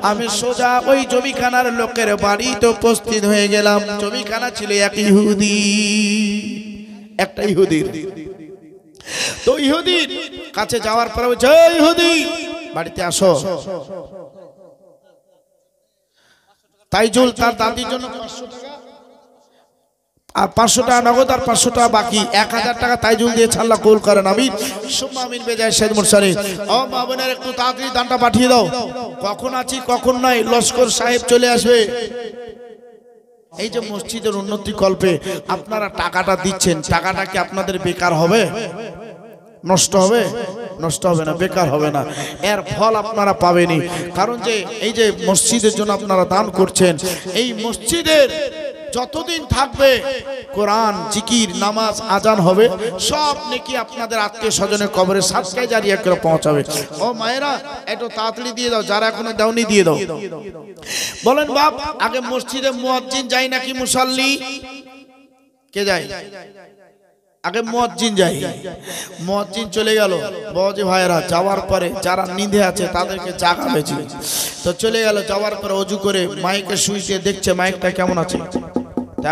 আমি সোজা ওই জমিখানার লোকের বাড়িতে উপস্থিত হয়ে গেলাম। জমিখানা ছিল এক ইহুদি, একটা ইহুদির। তো ইহুদির কাছে যাওয়ার পরে বলছে ইহুদি বাড়িতে আসো। তাইজুল তার দাদির জন্য 500 টাকা আর 500 টাকা নগদ আর 500 টাকা বাকি, 1000 টাকা তাইজুল দিয়ে আল্লাহ কবুল করেন। আমিন সুম্মা আমিন বেজায় শেখ মুরসালিন। ও মা বোনের একটু তাড়াতাড়ি দানটা পাঠিয়ে দাও, কখন আছি কখন নাই লস্কর সাহেব চলে আসবে। এই যে মসজিদের উন্নতি কল্পে আপনারা টাকাটা দিচ্ছেন, টাকাটা কি আপনাদের বেকার হবে? নষ্ট হবে? নষ্ট হবে না, বেকার হবে না, এর ফল আপনারা পাবেনই। কারণ যে এই যে মসজিদের জন্য আপনারা দান করছেন, এই মসজিদের যতদিন থাকবে কোরআন জিকির নামাজ আজান হবে, সব নেকি আপনাদের আত্মীয় স্বজনের কবরে সাদকায়ে জারিয়া করে পৌঁছাবে। ও মায়েরা একটু তাড়াতাড়ি দিয়ে দাও, যারা এখনো দাওনি দিয়ে দাও। বলেন বাপ আগে মসজিদে মুয়াজ্জিন যায় নাকি মুসাল্লি? কে যায়? আগে মুয়াজ্জিন যায়। মুয়াজ্জিন চলে গেল, বাবাজি ভাইরা যাওয়ার পরে যারা নিঁদে আছে তাদেরকে জাগাবে। তো চলে গেল, যাওয়ার পরে ওযু করে মাইকে সুইচ দিয়ে দেখছে মাইকটা কেমন আছে,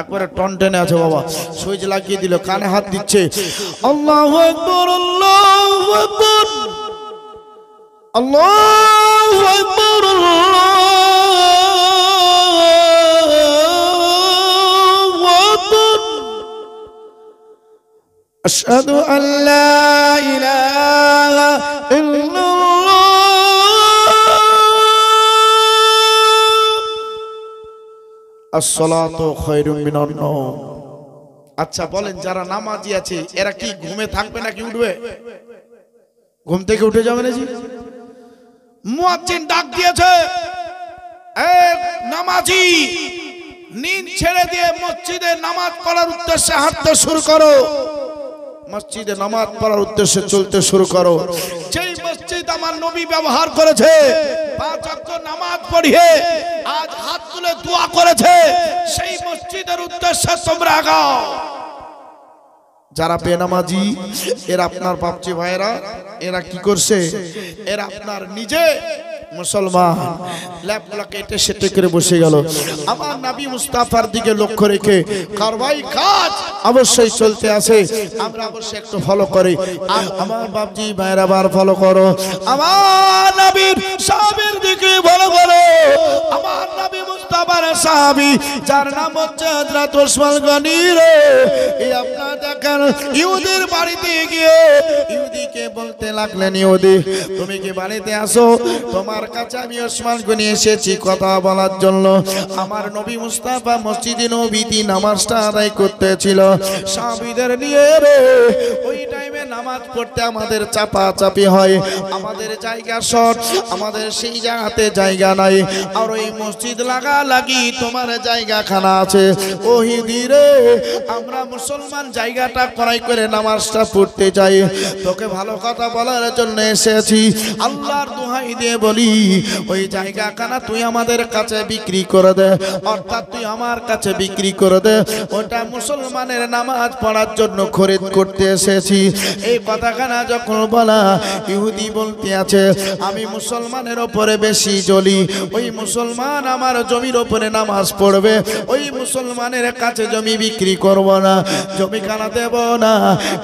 একবারে টন টেনে আছে বাবা। সুইচ লাগিয়ে দিল, কানে হাত দিচ্ছে, আল্লাহু আকবার আল্লাহু আকবার আল্লাহু আকবার আল্লাহু আকবার আশহাদু আল্লা ইলাহা ইল্লাল্লাহ। আসসালাতু খায়রুম মিনান নাওম। আচ্ছা বলেন যারা নামাজি আছে এরা কি ঘুমে থাকবে নাকি উঠবে? ঘুম থেকে উঠে যাবে নাকি? মুয়াজ্জিন ডাক দিয়েছে, এক নামাজি নিন ছেড়ে দিয়ে মসজিদে নামাজ পড়ার উদ্দেশ্যে হাঁটতে শুরু করো, মসজিদে নামাজ পড়ার উদ্দেশ্যে চলতে শুরু করো। যেই মসজিদ আমার নবী ব্যবহার করেছে, 5 ওয়াক্ত নামাজ পড়িয়ে আজ হাত তুলে দোয়া করেছে, সেই মসজিদের উদ্দেশ্যে তোমরা আগাও। যারা বেনামাজি এরা আপনার বাপজি ভাইরা এরা কি করছে, এরা আপনার নিজে মুসলমান ল্যাপগুলোকে এটে সেটে করে বসে গেল। আমার নবী মুস্তাফার দিকে লক্ষ্য রেখে কারবাই কাজ অবশ্যই চলতে আছে, আমরা অবশ্যই একটু ফলো করি। আমার বাপজি ভাইরা বার ফলো করো, আমার নবীর সাহাবীর দিকে ফলো করো। আমার নবী মুস্তাফার সাহাবী যার নাম হচ্ছে হযরত ওসমান গনি রে, এই আপনারা দেখেন ইহুদির বাড়িতে গিয়ে ইহুদিকে বলতে লাগলেন, ইহুদি তুমি কি বাড়িতে আসো? তোমার কাছে আমি ওসমান গনি এসেছি কথা বলার জন্য। আমার নবী মুস্তাফা মসজিদে নববীতে নামাজটা আদায় করতেছিল সাহাবীদের নিয়ে রে। ওই টাইমে নামাজ পড়তে আমাদের চাপাচাপি হয়, আমাদের জায়গা শর্ট, আমাদের সেই জায়গাতে জায়গা নাই, আর ওই মসজিদ লাগি তোমার জায়গাখানা আছে। ওহিদি রে, আমরা মুসলমান জায়গাটা ক্রয় করে নামাজটা পড়তে যাই। তোকে ভালো কথা বলার জন্য এসেছি, আল্লাহর দোহাই দিয়ে বলি, ওই জায়গাখানা তুই আমাদের কাছে বিক্রি করে দে, অর্থাৎ তুই আমার কাছে বিক্রি করে দে। ওটা মুসলমানের নামাজ পড়ার জন্য খরিদ করতে এসেছি। এই কথাখানা যখন বলা, ইহুদি বলতে আছে, আমি মুসলমানের ওপরে বেশি জ্বলি, ওই মুসলমান আমার জমির ওপরে নামাজ পড়বে, ওই মুসলমানের কাছে জমি বিক্রি করব না, জমিখানা দেব না।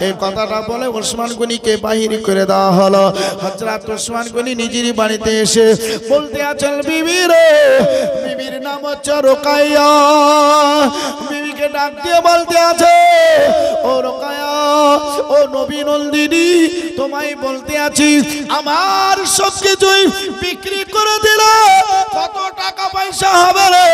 এই কথাটা বলে ওসমান গনিকে বাহির করে দেওয়া হলো। হযরত ওসমান গনি নিজের বাড়িতে এসে বলতে আছেন, বিবি রে, বিবির নাম হচ্ছে রোকাইয়া। বিবিকে ডাক দিয়ে বলতে আছে, ও রোকাইয়া, ও নবী নন্দিনী, তোমায় বলতে আছি, আমার সব কিছুই বিক্রি করে দিলে কত টাকা পয়সা হবে রে?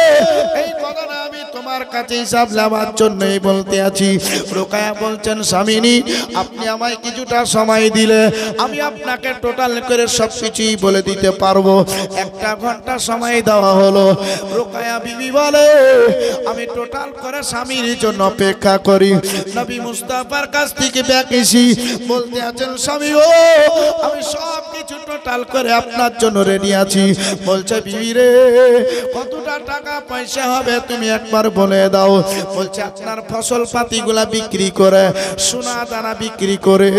এই কথাটা আমি তোমার কাছে হিসাব নেওয়ার জন্যই বলতে আছি। রোকায়া বলছেন, স্বামিনী, আপনি আমায় কিছুটা সময় দিলে আমি আপনাকে টোটাল করে সব কিছুই বলে দিতে পারবো। 1 ঘন্টা সময় দেওয়া হলো। রোকায়া বিবি বলে, আমি টোটাল করে স্বামীর জন্য অপেক্ষা করি। নবী মুস্তাফার কাছ থেকে বেকেছি বলতে আছেন, স্বামী ও, আমি সব কিছু টোটাল করে আপনার জন্য রেডি আছি। বলছে, বিবি রে, কতটা টাকা পয়সা হবে তুমি একবার বলে দাও। বলছে, আপনার ফসল পাতিগুলা বিক্রি করে, সোনা দানা বিক্রি করে,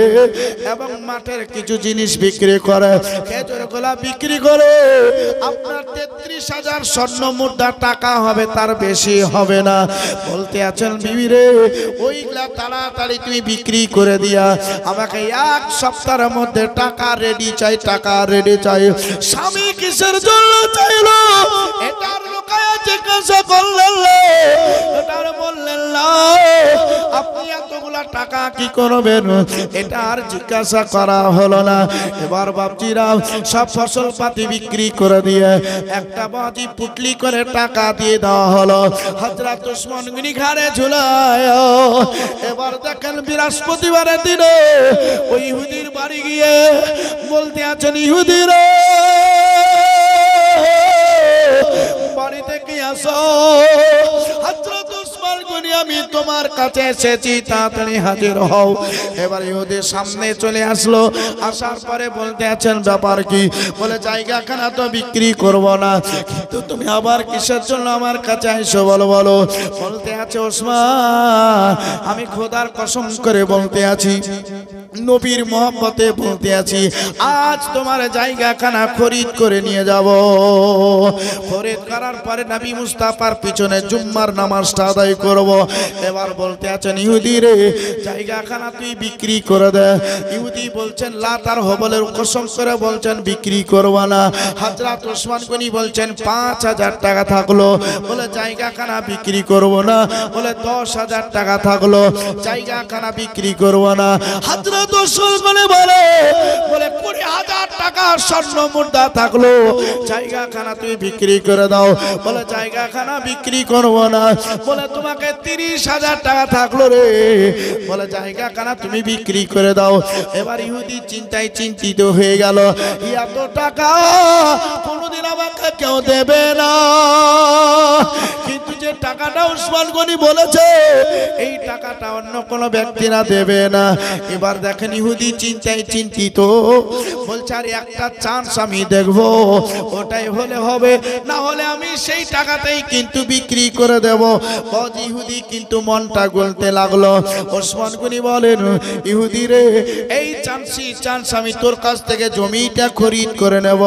এবং মাঠের কিছু জিনিস বিক্রি করে, খেজুরগুলা বিক্রি করে আপনার 33,000 স্বর্ণ মুদ্রা টাকা হবে, তার বেশি হবে না। বলতে আছেন, বিবি রে, ওইগুলা তাড়াতাড়ি তুমি বিক্রি করে দিয়া আমাকে 1 সপ্তাহের মধ্যে টাকা রেডি চাই, টাকা রেডি চাই। স্বামী কিসের জন্য চাইলো এটার রোকায়া জিজ্ঞাসা করলেন, এটার বললেন না, আপনি এতগুলা টাকা কি করবেন, এটা আর জিজ্ঞাসা করা হলো না। এবার বাপজিরা সব ফসল পাতি বিক্রি করে দিয়ে একটা বাজি পুটলি করে টাকা দিয়ে দেওয়া হলো। হযরত ওসমান গনি ঘাড়ে ঝুলায়। এবার দেখেন, বৃহস্পতিবারের দিনে ওই ইহুদির বাড়ি গিয়ে বলতে আছেন, ইহুদি রে, বাড়িতে কি আসো? হযরত ওসমান গনি, আমি তোমার কাছে এসেছি, তাড়াতাড়ি হাজির হও। এবার ইহুদির সামনে চলে আসলো। আসার পরে বলতে আছেন, ব্যাপার কি? বলে, জায়গাখানা তো বিক্রি করব না, কিন্তু তুমি আবার কিসের জন্য আমার কাছে আইসো বলো বলো। বলতে আছে, ওসমান, আমি খোদার কসম করে বলতে আছি, নবীর মোহাম্মতে বলতে আছি, আজ তোমার জায়গাখানা খরিদ করে নিয়ে যাব। খরিদ করার পরে নবী মুস্তাফার পিছনে জুম্মার নামাজটা আদায় করব। এবার বলতে আছেন, ইহুদি রে, জায়গাখানা তুই বিক্রি করে দে। ইহুদি বলছেন, লাত আর হবলের কসম করে বলছেন, বিক্রি করব না। হযরত ওসমান গনি বলছেন, 5,000 টাকা থাকলো, বলে জায়গাখানা বিক্রি করব না। বলে 10,000 টাকা থাকলো, জায়গাখানা বিক্রি করব না। হযরত ওসমান গনি বলে 20,000 টাকা স্বর্ণ মুদ্রা থাকলো, জায়গাখানা তুই বিক্রি করে দাও। বলে, জায়গাখানা বিক্রি করব না। বলে, তোমাকে 30,000 টাকা থাকলো রে, বলে জায়গাখানা তুমি বিক্রি করে দাও। এবার ইহুদি চিন্তায় চিন্তিত হয়ে গেল, এত টাকা কোনোদিন আমাকে কেউ দেবে না, কিন্তু যে টাকাটা ওসমান গনি বলেছে, এই টাকাটা অন্য কোনো ব্যক্তিরা দেবে না। এবার দেখেন, ইহুদি চিন্তায় চিন্তিত, বলছে, আর একটা চান্স আমি দেখবো, ওটাই হলে হবে, না হলে আমি সেই টাকাতেই কিন্তু বিক্রি করে দেব। ইহুদি কিন্তু মনটা গলতে লাগলো। ওসমান গনি বলেন, ইহুদি রে, এই চান্স আমি তোর কাছ থেকে জমিটা খরিদ করে নেব।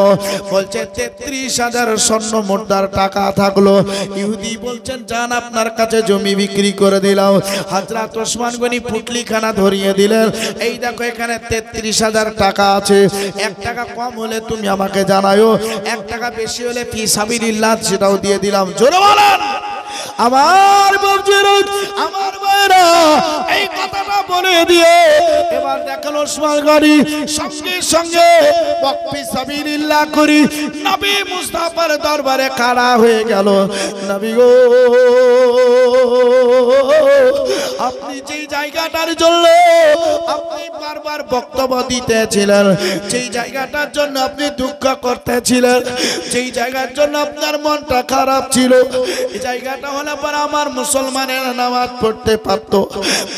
বলছে, 33,000 স্বর্ণ মুদ্রার টাকা থাকলো। ইহুদি বলছেন, যান, আপনার কাছে জমি বিক্রি করে দিলাম। হযরত ওসমান গনি পুটলিখানা ধরিয়ে দিলেন, এই দেখো, এখানে 33,000 টাকা আছে, 1 টাকা কম হলে তুমি আমাকে জানাও, 1 টাকা বেশি হলে ফি সাবিলিল্লাহ সেটাও দিয়ে দিলাম। জোরে বলেন। আমার বাপজিরা, আমার মায়েরা, এই কথাটা বলে দিয়ে এবার দেখেন ওসমান গনি সঙ্গে সঙ্গে ওয়াকফ সাবিলিল্লাহ করি নবী মুস্তাফার দরবারে খাড়া হয়ে গেল। নবী গো, আপনি যেই জায়গাটার জন্য আপনি বারবার বক্তব্য দিতেছিলেন, যেই জায়গাটার জন্য আপনি দুঃখ করতেছিলেন, যেই জায়গার জন্য আপনার মনটা খারাপ ছিল, এই জায়গাটা হলে পরে আমার মুসলমানেরা নামাজ পড়তে পারতো,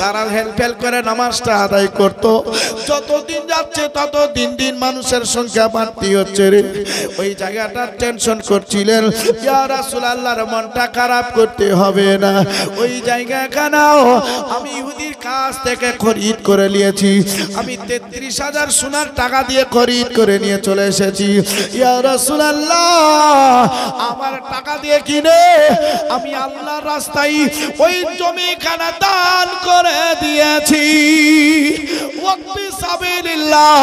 তারা হেলফেল করে নামাজটা আদায় করতো। যতদিন যাচ্ছে তত দিন দিন মানুষের সংখ্যা বাড়তি হচ্ছে রে। ওই জায়গাটার টেনশন করছিলেন, ইয়া রাসূলুল্লাহর মনটা খারাপ করতে হবে না। ওই জায়গাখানাও আমি ইহুদির কাছ থেকে খরিদ করে নিয়েছি, আমি 33,000 সোনার টাকা দিয়ে খরিদ করে নিয়ে চলে এসেছি। ইয়া রাসূলুল্লাহ, আমার টাকা দিয়ে কিনে আমি আল্লাহর রাস্তায় ওই জমিখানা দান করে দিয়েছি। ওয়াকফ সাবিলিল্লাহ,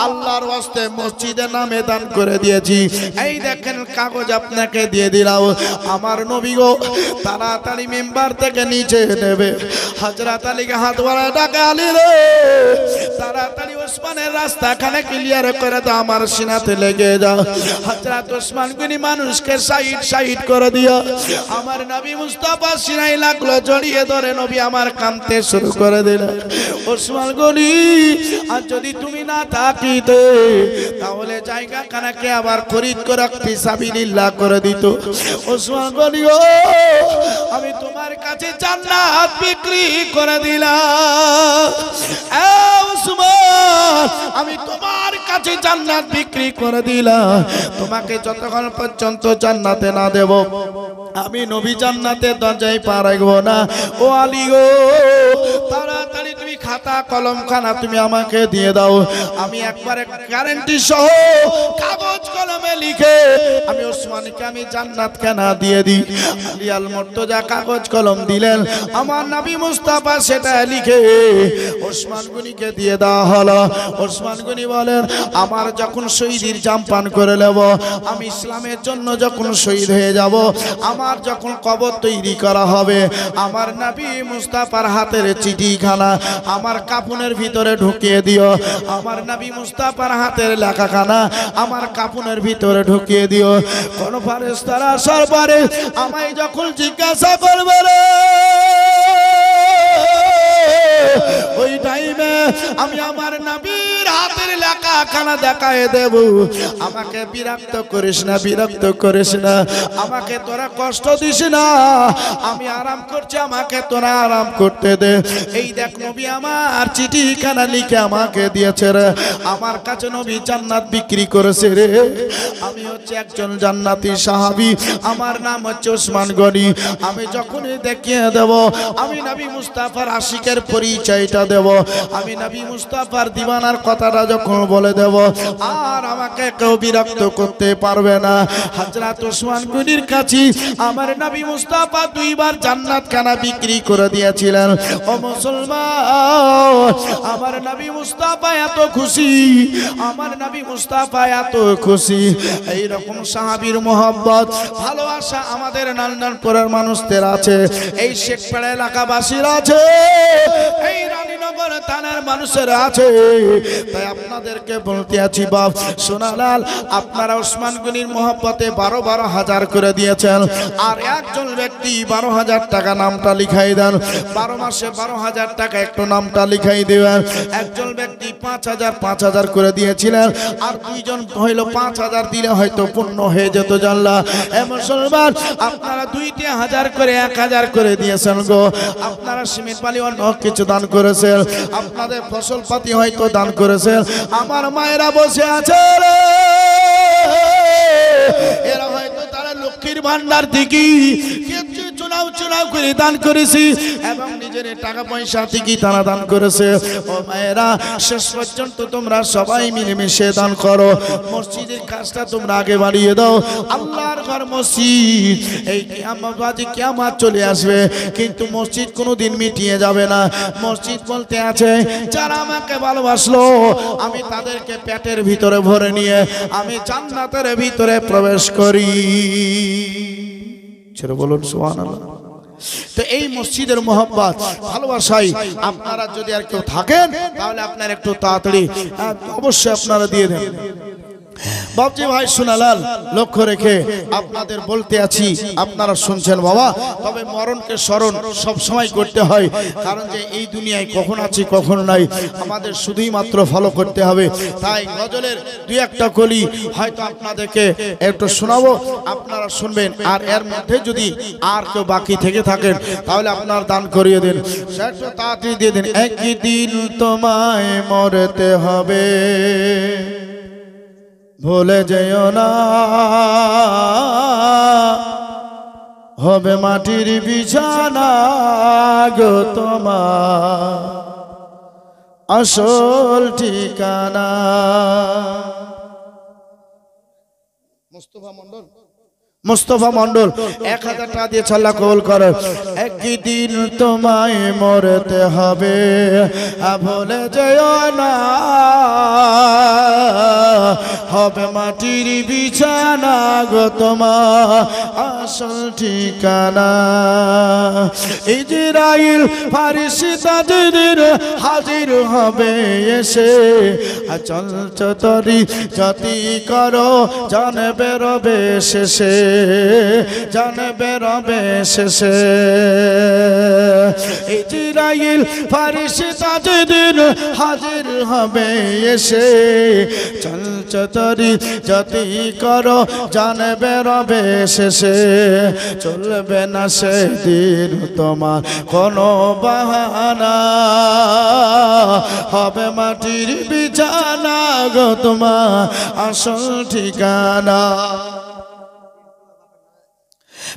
আল্লাহর ওয়াস্তে মসজিদের নামে দান করে দিয়েছি। এই দেখেন কাগজ আপনাকে দিয়ে দিলাম। আমার নবী গো তাড়াতাড়ি মেম্বার থেকে নিচে নেবে। হযরত আলীকে হাত বাড়ায় ডাকে, আলী রে তাড়াতাড়ি ওসমানের রাস্তাখানে ক্লিয়ার করে দাও, আমার সিনাতে লেগে যাও। হযরত ওসমান গনি মানুষকে সাইড করে দিও। আমার নবী মুস্তাফা সিনাই লাগলো জড়িয়ে ধরে নবী আমার কাঁদতে শুরু করে দিলেন। ওসমান গনি, আর যদি তুমি না থাকিতে তাহলে জায়গাখানাকে আবার খরিদ করে ফি সাবিলিল্লাহ করে দিত। ওসমান গনি ও, আমি তোমার কাছে জান্নাত বিক্রি করে দিলাম। এ ওসমান, আমি তোমার কাছে জান্নাত বিক্রি করে দিলাম। তোমাকে যতক্ষণ পর্যন্ত জান্নাতে না দেব আমি নবী জান্নাতের দরজায় পা রাখবো না। ও আলী গো, তাড়াতাড়ি তুমি খাতা কলম খানা তুমি আমাকে দিয়ে দাও, আমি একবারে গ্যারান্টি সহ কাগজ কলমে লিখে আমি ওসমানকে আমি জান্নাত কেনা দিয়ে দিই। আলী আল মুর্তজা কাগজ কলম দিলেন, আমার নবী মুস্তাফা সেটা লিখে ওসমান গনিকে দিয়ে দেওয়া হলো। ওসমান গনি বলেন, আমার যখন শহীদের জাম পান করে নেব, আমি ইসলামের জন্য যখন শহীদ হয়ে যাব, আমার যখন কবর তৈরি করা হবে, আমার নবী মুস্তাফার হাতের চিঠিখানা আমার কাফনের ভিতরে ঢুকিয়ে দিও। আমার নবী মুস্তাফার হাতের লেখাখানা আমার কাফনের ভিতরে ঢুকিয়ে দিও। কোন ফেরেশতারা আসার পরে আমায় যখন জিজ্ঞাসা করবে রে, ওই টাইমে আমি আমার নবীর হাতের লেখাখানা দেখায় দেব। আমাকে বিরক্ত করিস না, বিরক্ত করিস না, আমাকে তোরা কষ্ট দিস না, আমি আরাম করছি, আমাকে তোরা আরাম করতে দে। এই দেখ নবী আমার চিঠিখানা লিখে আমাকে দিয়েছে রে, আমার কাছে নবী জান্নাত বিক্রি করেছে রে। আমি হচ্ছে একজন জান্নাতি সাহাবী, আমার নাম হচ্ছে ওসমান গনি। আমি যখনই দেখিয়ে দেব, আমি নবী মুস্তাফার আশিকের পরিচয়টা দেব, আমি নবী মুস্তাফার দিওয়ানার কথাটা যখন বলে দেব, আর আমাকে কেউ বিরক্ত করতে পারবে না। হযরত ওসমান গনির কাছে আমার নবী মুস্তাফা দুইবার জান্নাত খানা বিক্রি করে দিয়েছিলেন। ও মুসলমান, আমার নবী মুস্তাফা এত খুশি, আমার নবী মুস্তাফা এত খুশি। এই রকম সাহাবীর মোহাব্বত ভালোবাসা আমাদের নারায়ণপুরের মানুষদের আছে, এই শেখপাড়া এলাকাবাসীর আছে, এই রানীনগর থানার মানুষের আছে। তাই আপনাদেরকে বলতে আছি বাপ সোনালাল, আপনারা ওসমান গনির মোহাব্বতে 12,000 করে দিয়েছেন, আর একজন ব্যক্তি 12,000 টাকা নামটা লিখাই দেন। 12 মাসে 12,000 টাকা একটু নামটা লিখাই দেবেন। একজন ব্যক্তি 5,000 করে দিয়েছিলেন, আর দুইজন হইল 5,000 দিলে হয়তো পূর্ণ হয়ে যেত জানলা। এ মুসলমান, আপনারা 2,000 করে 1,000 করে দিয়েছেন গো। আপনারা সিমেন্ট বালি অন্য কিছু দান করেছেন, আপনাদের ফসল পাতি হয়তো দান করেছেন। আমার মায়েরা বসে আছে রে, এরা হয়তো তারা লক্ষ্মীর ভান্ডার থেকে চুনাও করে দান করেছি, এবং নিজের টাকা পয়সা থেকে তারা দান করেছে। ও মায়েরা, শেষ পর্যন্ত তোমরা সবাই মিলেমিশে দান করো, মসজিদের কাজটা তোমরা আগে বাড়িয়ে দাও। আল্লাহর ঘর মসজিদ, এই কিয়ামত চলে আসবে, কিন্তু মসজিদ কোনোদিন মিটিয়ে যাবে না। মসজিদ বলতে আছে, যারা আমাকে ভালোবাসলো আমি তাদেরকে পেটের ভিতরে ভরে নিয়ে আমি জান্নাতের ভিতরে প্রবেশ করি। ছেড়ে বলুন সুবহানাল্লাহ। তো এই মসজিদের মোহাব্বত ভালোবাসায় আপনারা যদি আর কেউ থাকেন তাহলে আপনারা একটু তাড়াতাড়ি অবশ্যই আপনারা দিয়ে দেন। বাবজি ভাই সোনালাল লক্ষ্য রেখে আপনাদের বলতে আছি, আপনারা শুনছেন বাবা, তবে মরণকে স্মরণ সব সময় করতে হয়, কারণ যে এই দুনিয়ায় কখন আছি কখন নাই আমাদের শুধুই মাত্র ফলো করতে হবে। তাই গজলের দুই একটা কলি হয়তো আপনাদেরকে একটু শোনাবো, আপনারা শুনবেন, আর এর মধ্যে যদি আর কেউ বাকি থেকে থাকেন তাহলে আপনার দান করিয়ে দিন, একটু তাড়াতাড়ি দিয়ে দিন। একদিন তোমায় মরতে হবে, ভুলে যেও না, হবে মাটির বিছানা গো তোমার আসল ঠিকানা। মুস্তফা মন্ডল 1000 টাকা দিয়ে ছাল্লা কবুল করে। একদিন তোমায় মরতে হবে, ভুলে যেও না, হবে মাটির বিছানা গো তোমার আসল ঠিকানা। ইজরাইল ফারিস্তা তাদের হাজির হবে এসে, চল চতরি জাতি করো জানবে রবে শেষে, জানবে রবে শেষে। ইজরাইল ফারিস্তা তাদের হাজির হবে এসে, চল চতরি জাতি করো জানবে রবে শেষে। চলবে না সেদিন তোমার কোনো বাহানা, হবে মাটির বিছানা গো তোমার আসল ঠিকানা।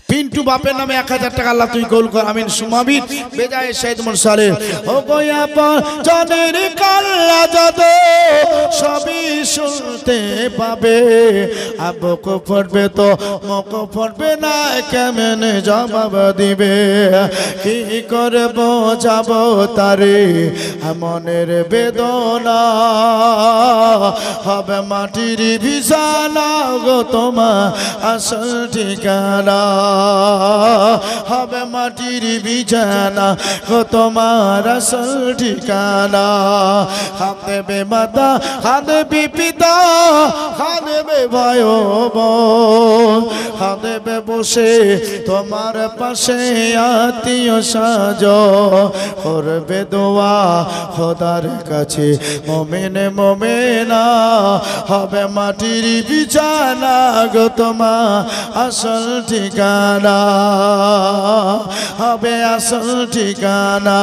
পিন্টু বাপের নামে 1000 টাকা আল্লাহ তুই কবুল কর, আমিন সুমাবিন। বেজায় শহীদ মুরসালিন ও গোয়া পর জানের কাল্লা যত সবই শুনতে পাবে, আবক পড়বে তো মক পড়বে না, কেমনে জবাব দিবে, কি করে বোঝাবো তারে মনের বেদনা, হবে মাটির বিছানা গো তোমার আসল ঠিকানা, হবে মাটির বিছানা গো তোমার আসল ঠিকানা। খাদেবে মাতা খাদেবে পিতা খাদেবে ভাই বোন, খাদেবে বসে তোমার পাশে আত্মীয় সাজ, করবে দোয়া খোদার কাছে মুমিন মুমিনা, হবে মাটির বিছানা গো তোমার আসল ঠিকানা, হবে আসল ঠিকানা।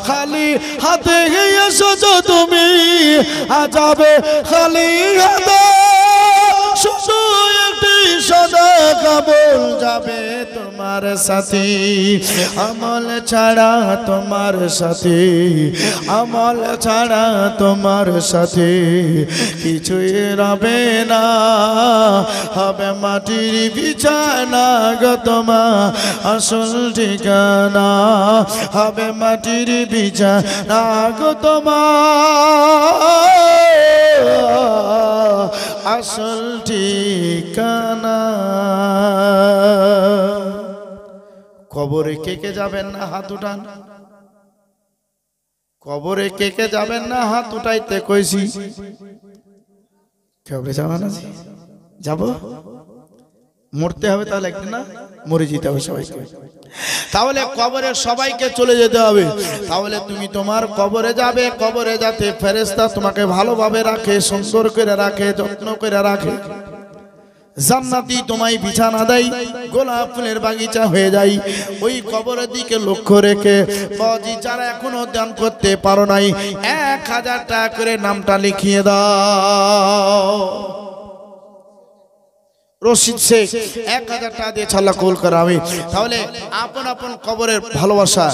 খালি হাতে এসেছো তুমি, যাবে খালি হাতে, শুধু একটি সদা কবুল যাবে তোমার সাথী, আমল ছাড়া তোমার সাথী, আমল ছাড়া তোমার সাথী কিছুই রবে না, হবে মাটির বিছানা গো তোমার আসল ঠিকানা, হবে মাটির বিছানা গো তোমার আসল ঠিকানা। কবরে কে কে যাবেন না হাত উঠান, কবরে কে কে যাবেন না হাত উঠাইতে কইছি। কবরে যাবেন না, যাব, মরতে হবে, তাহলে একদিন না মরে যেতে হবে সবাইকে, তাহলে কবরে সবাইকে চলে যেতে হবে। তাহলে তুমি তোমার কবরে যাবে, কবরে যাতে ফেরেশতা তোমাকে ভালোভাবে রাখে, সুন্দর করে রাখে, যত্ন করে রাখে, জান্নাতি তোমায় বিছানা দেয়, গোলাপ ফুলের বাগিচা হয়ে যায়। ওই কবরের দিকে লক্ষ্য রেখে বাজি যারা এখনো দান করতে পারো নাই 1000 টাকা করে নামটা লিখিয়ে দাও। রশিদ শেখ 1000 টাকা দিয়ে ছাল্লা কবুল করা আমি। তাহলে আপন আপন কবরের ভালোবাসা